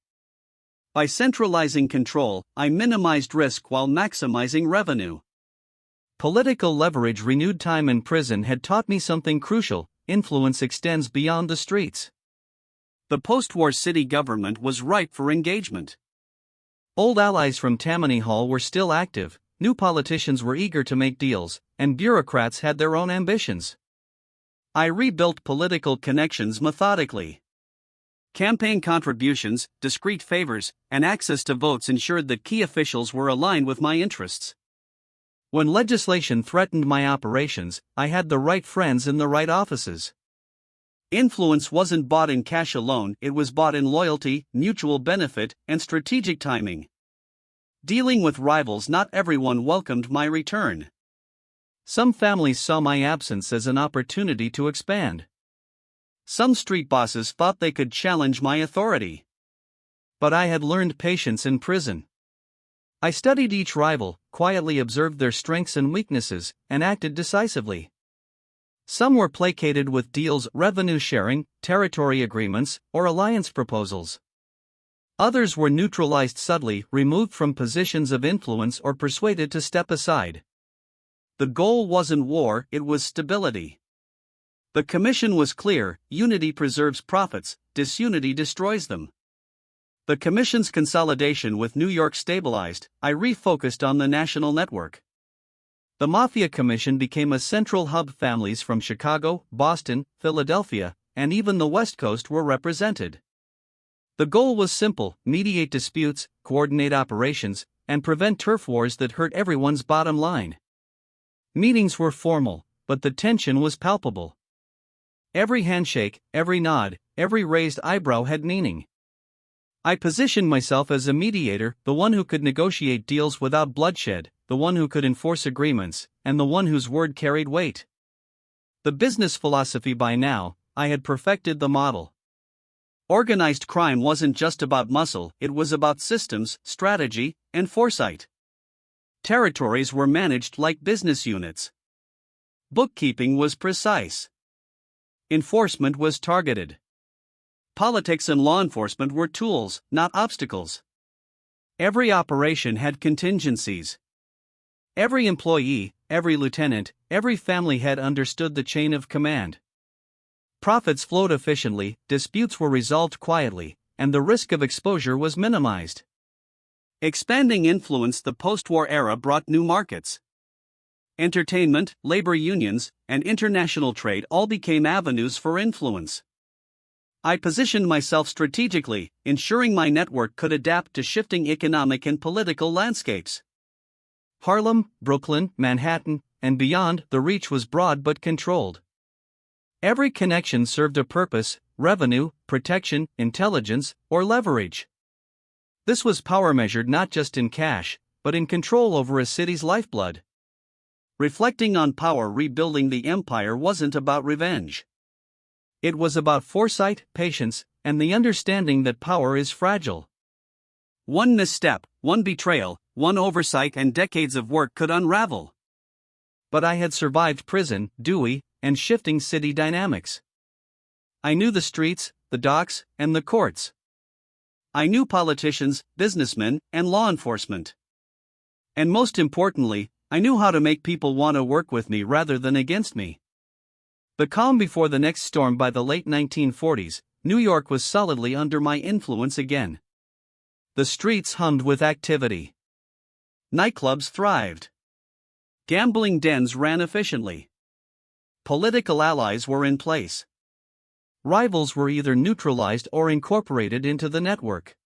By centralizing control, I minimized risk while maximizing revenue. Political leverage, renewed time in prison, had taught me something crucial: influence extends beyond the streets. The post-war city government was ripe for engagement. Old allies from Tammany Hall were still active, new politicians were eager to make deals, and bureaucrats had their own ambitions. I rebuilt political connections methodically. Campaign contributions, discreet favors, and access to votes ensured that key officials were aligned with my interests. When legislation threatened my operations, I had the right friends in the right offices. Influence wasn't bought in cash alone, it was bought in loyalty, mutual benefit, and strategic timing. Dealing with rivals, not everyone welcomed my return. Some families saw my absence as an opportunity to expand. Some street bosses thought they could challenge my authority. But I had learned patience in prison. I studied each rival, quietly observed their strengths and weaknesses, and acted decisively. Some were placated with deals, revenue sharing, territory agreements, or alliance proposals. Others were neutralized subtly, removed from positions of influence or persuaded to step aside. The goal wasn't war, it was stability. The commission was clear: unity preserves profits, disunity destroys them. The commission's consolidation with New York stabilized, I refocused on the national network. The Mafia Commission became a central hub. Families from Chicago, Boston, Philadelphia, and even the West Coast were represented. The goal was simple: mediate disputes, coordinate operations, and prevent turf wars that hurt everyone's bottom line. Meetings were formal, but the tension was palpable. Every handshake, every nod, every raised eyebrow had meaning. I positioned myself as a mediator, the one who could negotiate deals without bloodshed, the one who could enforce agreements, and the one whose word carried weight. The business philosophy: by now, I had perfected the model. Organized crime wasn't just about muscle, it was about systems, strategy, and foresight. Territories were managed like business units. Bookkeeping was precise. Enforcement was targeted. Politics and law enforcement were tools, not obstacles. Every operation had contingencies. Every employee, every lieutenant, every family head understood the chain of command. Profits flowed efficiently, disputes were resolved quietly, and the risk of exposure was minimized. Expanding influence: the post-war era brought new markets. Entertainment, labor unions, and international trade all became avenues for influence. I positioned myself strategically, ensuring my network could adapt to shifting economic and political landscapes. Harlem, Brooklyn, Manhattan, and beyond, the reach was broad but controlled. Every connection served a purpose: revenue, protection, intelligence, or leverage. This was power measured not just in cash, but in control over a city's lifeblood. Reflecting on power, rebuilding the empire wasn't about revenge. It was about foresight, patience, and the understanding that power is fragile. One misstep, one betrayal, one oversight, and decades of work could unravel. But I had survived prison, Dewey, and shifting city dynamics. I knew the streets, the docks, and the courts. I knew politicians, businessmen, and law enforcement. And most importantly, I knew how to make people want to work with me rather than against me. The calm before the next storm. By the late 1940s, New York was solidly under my influence again. The streets hummed with activity. Nightclubs thrived. Gambling dens ran efficiently. Political allies were in place. Rivals were either neutralized or incorporated into the network.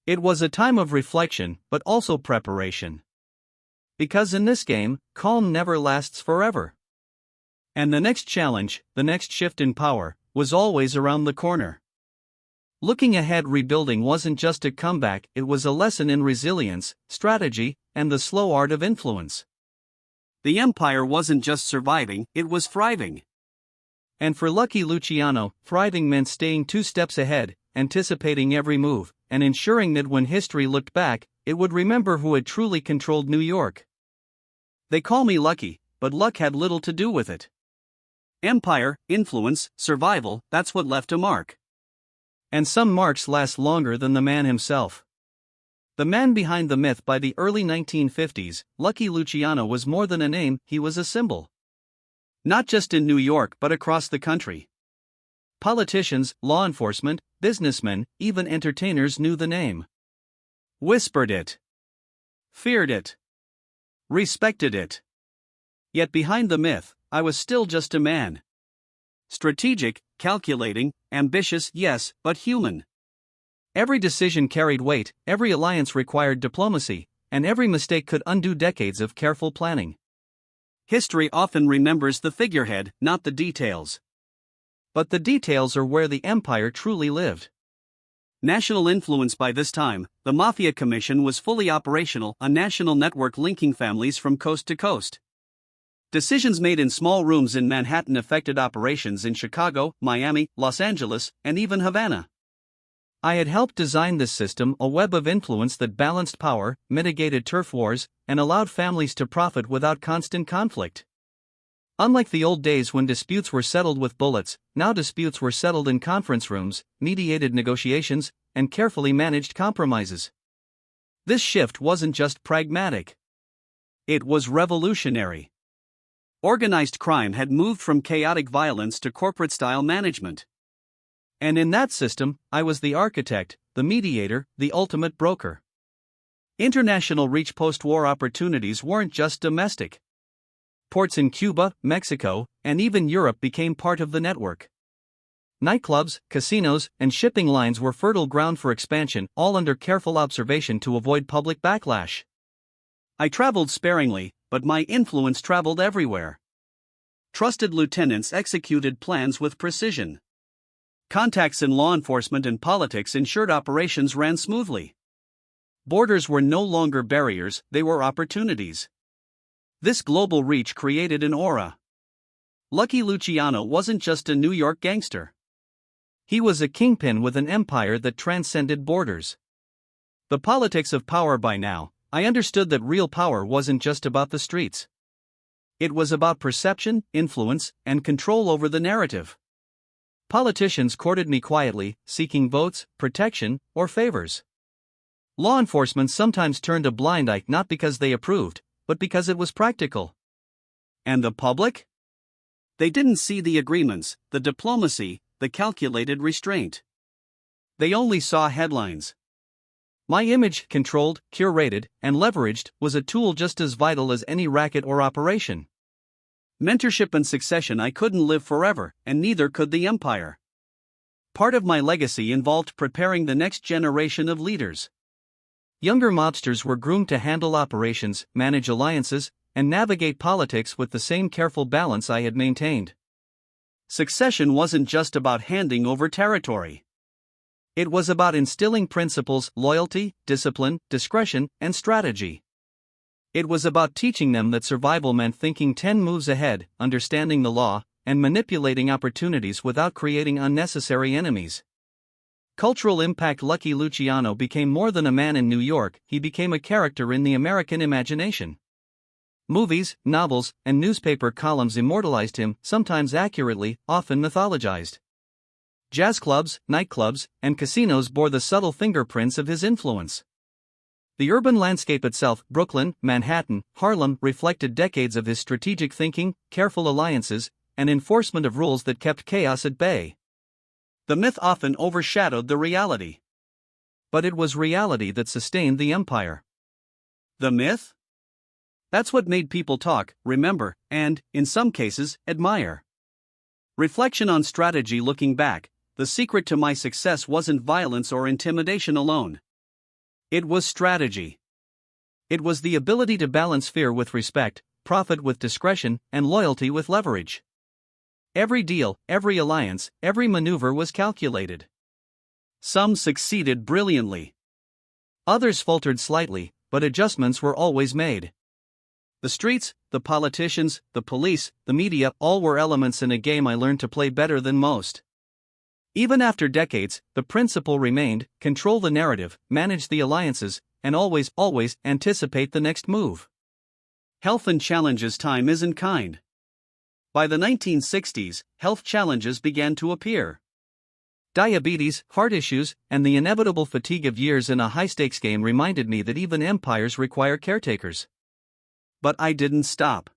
It was a time of reflection, but also preparation. Because in this game, calm never lasts forever. And the next challenge, the next shift in power, was always around the corner. Looking ahead, rebuilding wasn't just a comeback, it was a lesson in resilience, strategy, and the slow art of influence. The empire wasn't just surviving, it was thriving. And for lucky Luciano, thriving meant staying 2 steps ahead, anticipating every move, and ensuring that when history looked back, it would remember who had truly controlled New York. They call me lucky, but luck had little to do with it. Empire, influence, survival, that's what left a mark. And some marks last longer than the man himself. The man behind the myth. By the early 1950s, Lucky Luciano was more than a name, he was a symbol. Not just in New York but across the country. Politicians, law enforcement, businessmen, even entertainers knew the name. Whispered it. Feared it. Respected it. Yet behind the myth, I was still just a man. Strategic, calculating, ambitious, yes, but human. Every decision carried weight, every alliance required diplomacy, and every mistake could undo decades of careful planning. History often remembers the figurehead, not the details. But the details are where the empire truly lived. National influence. By this time, the Mafia Commission was fully operational, a national network linking families from coast to coast. Decisions made in small rooms in Manhattan affected operations in Chicago, Miami, Los Angeles, and even Havana. I had helped design this system, a web of influence that balanced power, mitigated turf wars, and allowed families to profit without constant conflict. Unlike the old days when disputes were settled with bullets, now disputes were settled in conference rooms, mediated negotiations, and carefully managed compromises. This shift wasn't just pragmatic. It was revolutionary. Organized crime had moved from chaotic violence to corporate-style management. And in that system, I was the architect, the mediator, the ultimate broker. International reach. Post-war opportunities weren't just domestic. Ports in Cuba, Mexico, and even Europe became part of the network. Nightclubs, casinos, and shipping lines were fertile ground for expansion, all under careful observation to avoid public backlash. I traveled sparingly, but my influence traveled everywhere. Trusted lieutenants executed plans with precision. Contacts in law enforcement and politics ensured operations ran smoothly. Borders were no longer barriers, they were opportunities. This global reach created an aura. Lucky Luciano wasn't just a New York gangster. He was a kingpin with an empire that transcended borders. The politics of power. By now, I understood that real power wasn't just about the streets. It was about perception, influence, and control over the narrative. Politicians courted me quietly, seeking votes, protection, or favors. Law enforcement sometimes turned a blind eye, not because they approved, but because it was practical. And the public? They didn't see the agreements, the diplomacy, the calculated restraint. They only saw headlines. My image, controlled, curated, and leveraged, was a tool just as vital as any racket or operation. Mentorship and succession. I couldn't live forever, and neither could the empire. Part of my legacy involved preparing the next generation of leaders. Younger mobsters were groomed to handle operations, manage alliances, and navigate politics with the same careful balance I had maintained. Succession wasn't just about handing over territory. It was about instilling principles, loyalty, discipline, discretion, and strategy. It was about teaching them that survival meant thinking 10 moves ahead, understanding the law, and manipulating opportunities without creating unnecessary enemies. Cultural impact. Lucky Luciano became more than a man in New York, he became a character in the American imagination. Movies, novels, and newspaper columns immortalized him, sometimes accurately, often mythologized. Jazz clubs, nightclubs, and casinos bore the subtle fingerprints of his influence. The urban landscape itself, Brooklyn, Manhattan, Harlem, reflected decades of his strategic thinking, careful alliances, and enforcement of rules that kept chaos at bay. The myth often overshadowed the reality. But it was reality that sustained the empire. The myth? That's what made people talk, remember, and, in some cases, admire. Reflection on strategy. Looking back, the secret to my success wasn't violence or intimidation alone. It was strategy. It was the ability to balance fear with respect, profit with discretion, and loyalty with leverage. Every deal, every alliance, every maneuver was calculated. Some succeeded brilliantly. Others faltered slightly, but adjustments were always made. The streets, the politicians, the police, the media, all were elements in a game I learned to play better than most. Even after decades, the principle remained: control the narrative, manage the alliances, and always anticipate the next move. Health and challenges. Time isn't kind. By the 1960s, health challenges began to appear. Diabetes, heart issues, and the inevitable fatigue of years in a high-stakes game reminded me that even empires require caretakers. But I didn't stop.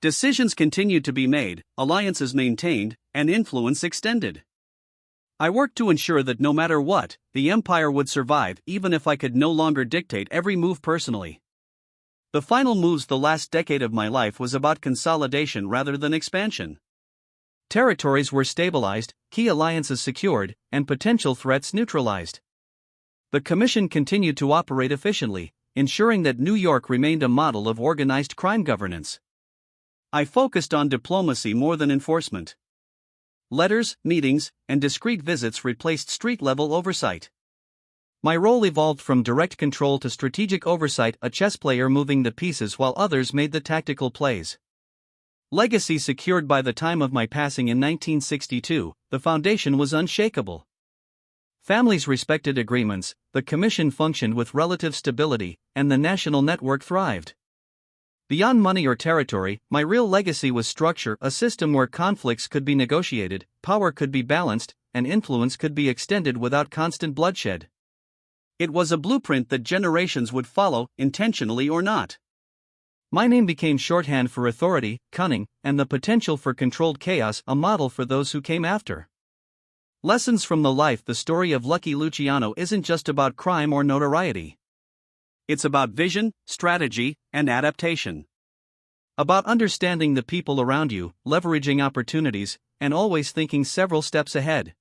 Decisions continued to be made, alliances maintained, and influence extended. I worked to ensure that no matter what, the empire would survive, even if I could no longer dictate every move personally. The final moves. The last decade of my life was about consolidation rather than expansion. Territories were stabilized, key alliances secured, and potential threats neutralized. The Commission continued to operate efficiently, ensuring that New York remained a model of organized crime governance. I focused on diplomacy more than enforcement. Letters, meetings, and discreet visits replaced street-level oversight. My role evolved from direct control to strategic oversight, a chess player moving the pieces while others made the tactical plays. Legacy secured. By the time of my passing in 1962, the foundation was unshakable. Families respected agreements, the Commission functioned with relative stability, and the national network thrived. Beyond money or territory, my real legacy was structure, a system where conflicts could be negotiated, power could be balanced, and influence could be extended without constant bloodshed. It was a blueprint that generations would follow, intentionally or not. My name became shorthand for authority, cunning, and the potential for controlled chaos, a model for those who came after. Lessons from the life. The story of Lucky Luciano isn't just about crime or notoriety. It's about vision, strategy, and adaptation. About understanding the people around you, leveraging opportunities, and always thinking several steps ahead.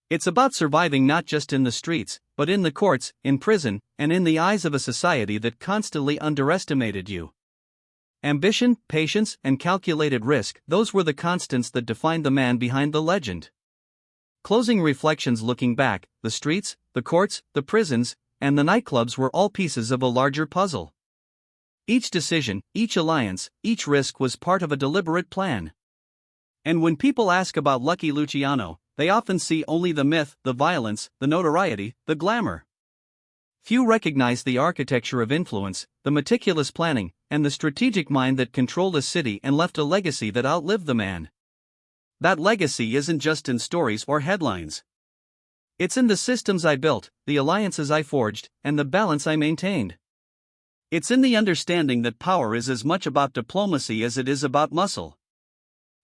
It's about surviving not just in the streets, but in the courts, in prison, and in the eyes of a society that constantly underestimated you. Ambition, patience, and calculated risk, those were the constants that defined the man behind the legend. Closing reflections. Looking back, the streets, the courts, the prisons, and the nightclubs were all pieces of a larger puzzle. Each decision, each alliance, each risk was part of a deliberate plan. And when people ask about Lucky Luciano, they often see only the myth, the violence, the notoriety, the glamour. Few recognize the architecture of influence, the meticulous planning, and the strategic mind that controlled a city and left a legacy that outlived the man. That legacy isn't just in stories or headlines. It's in the systems I built, the alliances I forged, and the balance I maintained. It's in the understanding that power is as much about diplomacy as it is about muscle.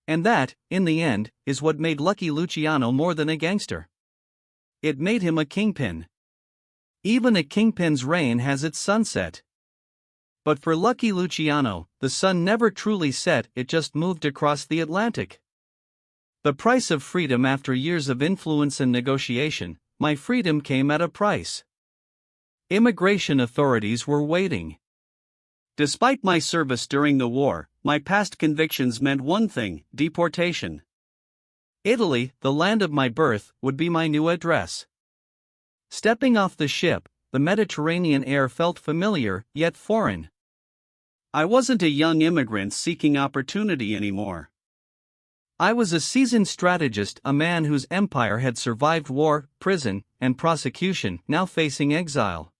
And that, in the end, is what made Lucky Luciano more than a gangster. It made him a kingpin. Even a kingpin's reign has its sunset. But for Lucky Luciano, the sun never truly set, it just moved across the Atlantic. The price of freedom. After years of influence and negotiation, my freedom came at a price. Immigration authorities were waiting. Despite my service during the war, my past convictions meant one thing: deportation. Italy, the land of my birth, would be my new address. Stepping off the ship, the Mediterranean air felt familiar, yet foreign. I wasn't a young immigrant seeking opportunity anymore. I was a seasoned strategist, a man whose empire had survived war, prison, and prosecution, now facing exile.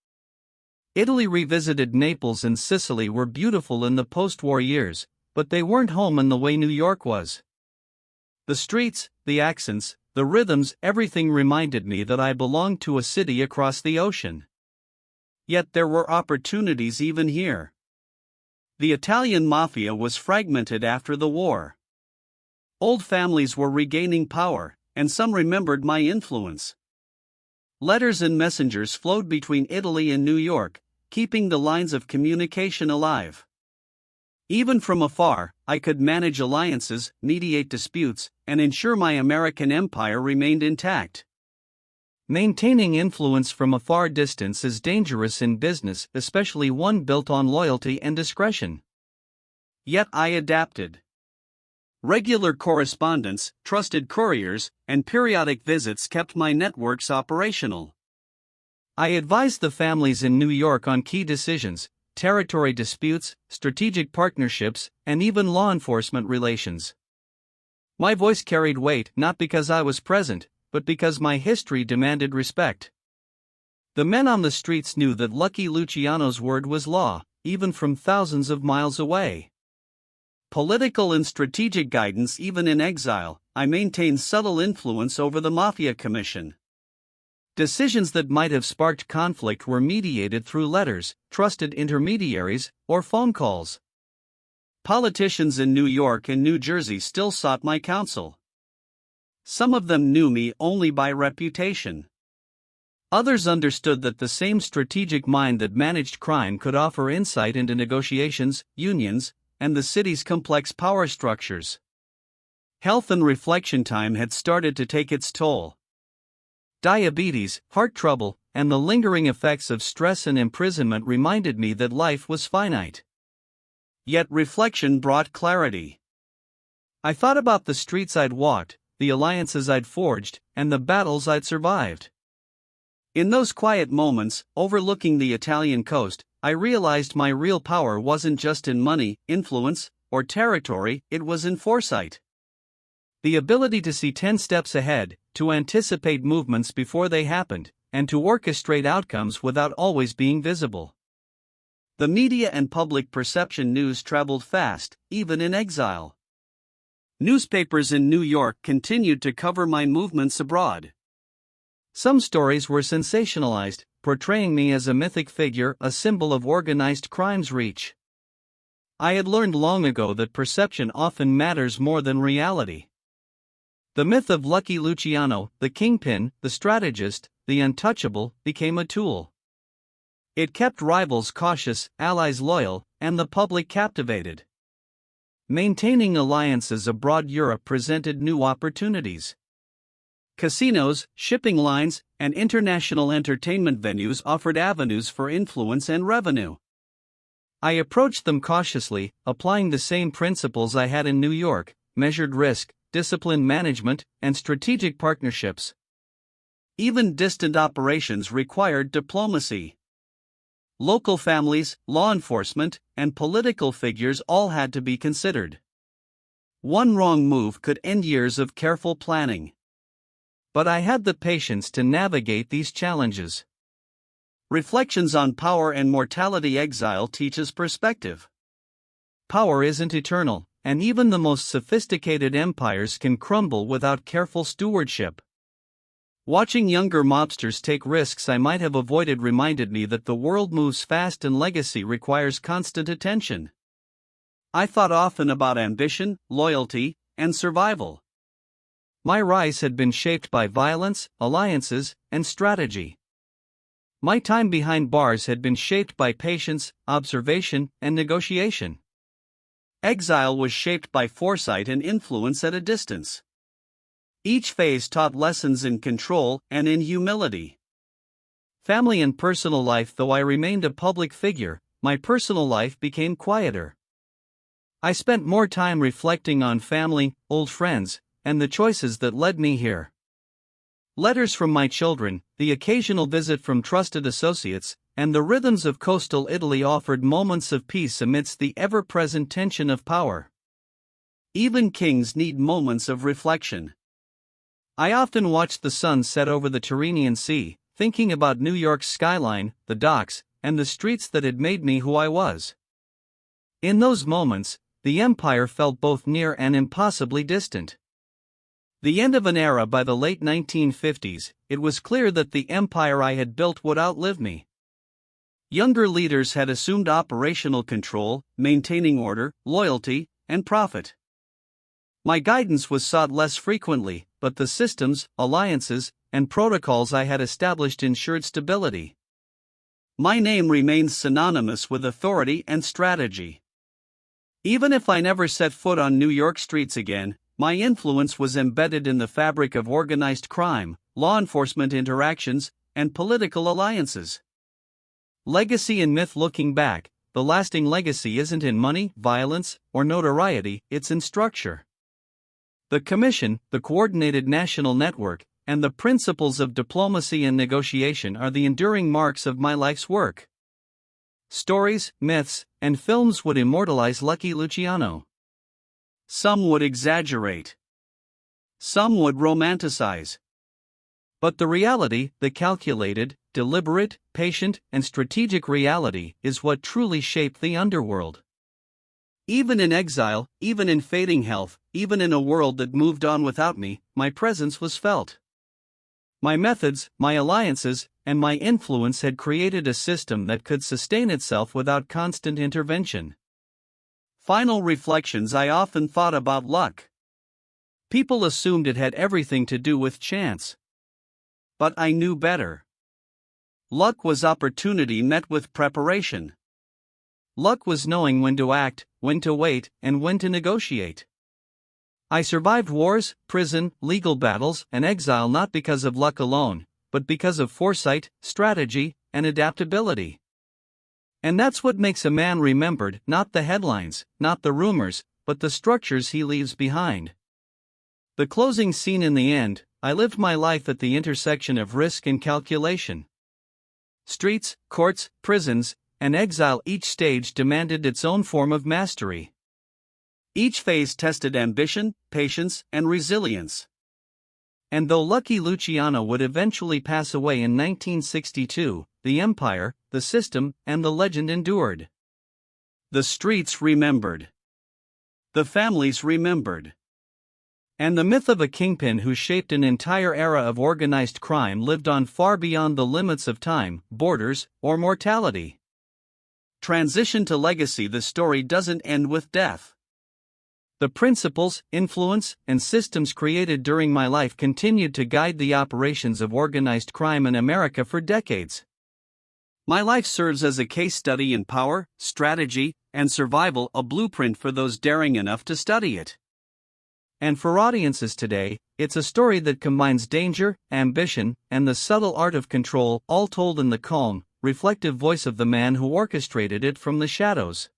Italy revisited. Naples and Sicily were beautiful in the post-war years, but they weren't home in the way New York was. The streets, the accents, the rhythms, everything reminded me that I belonged to a city across the ocean. Yet there were opportunities even here. The Italian Mafia was fragmented after the war. Old families were regaining power, and some remembered my influence. Letters and messengers flowed between Italy and New York, keeping the lines of communication alive. Even from afar, I could manage alliances, mediate disputes, and ensure my American empire remained intact. Maintaining influence from a far distance is dangerous in business, especially one built on loyalty and discretion. Yet I adapted. Regular correspondence, trusted couriers, and periodic visits kept my networks operational. I advised the families in New York on key decisions, territory disputes, strategic partnerships, and even law enforcement relations. My voice carried weight not because I was present, but because my history demanded respect. The men on the streets knew that Lucky Luciano's word was law, even from thousands of miles away. Political and strategic guidance. Even in exile, I maintained subtle influence over the Mafia Commission. Decisions that might have sparked conflict were mediated through letters, trusted intermediaries, or phone calls. Politicians in New York and New Jersey still sought my counsel. Some of them knew me only by reputation. Others understood that the same strategic mind that managed crime could offer insight into negotiations, unions, and the city's complex power structures. Health and reflection time had started to take its toll. Diabetes, heart trouble, and the lingering effects of stress and imprisonment reminded me that life was finite. Yet reflection brought clarity. I thought about the streets I'd walked, the alliances I'd forged, and the battles I'd survived. In those quiet moments, overlooking the Italian coast, I realized my real power wasn't just in money, influence, or territory, it was in foresight. The ability to see 10 steps ahead, to anticipate movements before they happened, and to orchestrate outcomes without always being visible. The media and public perception news traveled fast, even in exile. Newspapers in New York continued to cover my movements abroad. Some stories were sensationalized, portraying me as a mythic figure, a symbol of organized crime's reach. I had learned long ago that perception often matters more than reality. The myth of Lucky Luciano, the kingpin, the strategist, the untouchable, became a tool. It kept rivals cautious, allies loyal, and the public captivated. Maintaining alliances abroad Europe presented new opportunities. Casinos, shipping lines, and international entertainment venues offered avenues for influence and revenue. I approached them cautiously, applying the same principles I had in New York: measured risk, disciplined management, and strategic partnerships. Even distant operations required diplomacy. Local families, law enforcement, and political figures all had to be considered. One wrong move could end years of careful planning. But I had the patience to navigate these challenges. Reflections on Power and Mortality. Exile teaches perspective. Power isn't eternal, and even the most sophisticated empires can crumble without careful stewardship. Watching younger mobsters take risks I might have avoided reminded me that the world moves fast and legacy requires constant attention. I thought often about ambition, loyalty, and survival. My rise had been shaped by violence, alliances, and strategy. My time behind bars had been shaped by patience, observation, and negotiation. Exile was shaped by foresight and influence at a distance. Each phase taught lessons in control and in humility. Family and personal life. Though I remained a public figure, my personal life became quieter. I spent more time reflecting on family, old friends, and the choices that led me here. Letters from my children, the occasional visit from trusted associates, and the rhythms of coastal Italy offered moments of peace amidst the ever-present tension of power. Even kings need moments of reflection. I often watched the sun set over the Tyrrhenian Sea, thinking about New York's skyline, the docks, and the streets that had made me who I was. In those moments, the empire felt both near and impossibly distant. The end of an era. By the late 1950s, it was clear that the empire I had built would outlive me. Younger leaders had assumed operational control, maintaining order, loyalty, and profit. My guidance was sought less frequently, but the systems, alliances, and protocols I had established ensured stability. My name remains synonymous with authority and strategy. Even if I never set foot on New York streets again, my influence was embedded in the fabric of organized crime, law enforcement interactions, and political alliances. Legacy and myth. Looking back, the lasting legacy isn't in money, violence, or notoriety, it's in structure. The Commission, the coordinated national network, and the principles of diplomacy and negotiation are the enduring marks of my life's work. Stories, myths, and films would immortalize Lucky Luciano. Some would exaggerate. Some would romanticize. But the reality, the calculated, deliberate, patient, and strategic reality, is what truly shaped the underworld. Even in exile, even in fading health, even in a world that moved on without me, my presence was felt. My methods, my alliances, and my influence had created a system that could sustain itself without constant intervention. Final reflections. I often thought about luck. People assumed it had everything to do with chance. But I knew better. Luck was opportunity met with preparation. Luck was knowing when to act, when to wait, and when to negotiate. I survived wars, prison, legal battles, and exile not because of luck alone, but because of foresight, strategy, and adaptability. And that's what makes a man remembered, not the headlines, not the rumors, but the structures he leaves behind. The closing scene. In the end, I lived my life at the intersection of risk and calculation. Streets, courts, prisons, and exile. Each stage demanded its own form of mastery. Each phase tested ambition, patience, and resilience. And though Lucky Luciano would eventually pass away in 1962, the empire, the system, and the legend endured. The streets remembered. The families remembered. And the myth of a kingpin who shaped an entire era of organized crime lived on far beyond the limits of time, borders, or mortality. Transition to legacy. The story doesn't end with death. The principles, influence, and systems created during my life continued to guide the operations of organized crime in America for decades. My life serves as a case study in power, strategy, and survival, a blueprint for those daring enough to study it. And for audiences today, it's a story that combines danger, ambition, and the subtle art of control, all told in the calm, reflective voice of the man who orchestrated it from the shadows.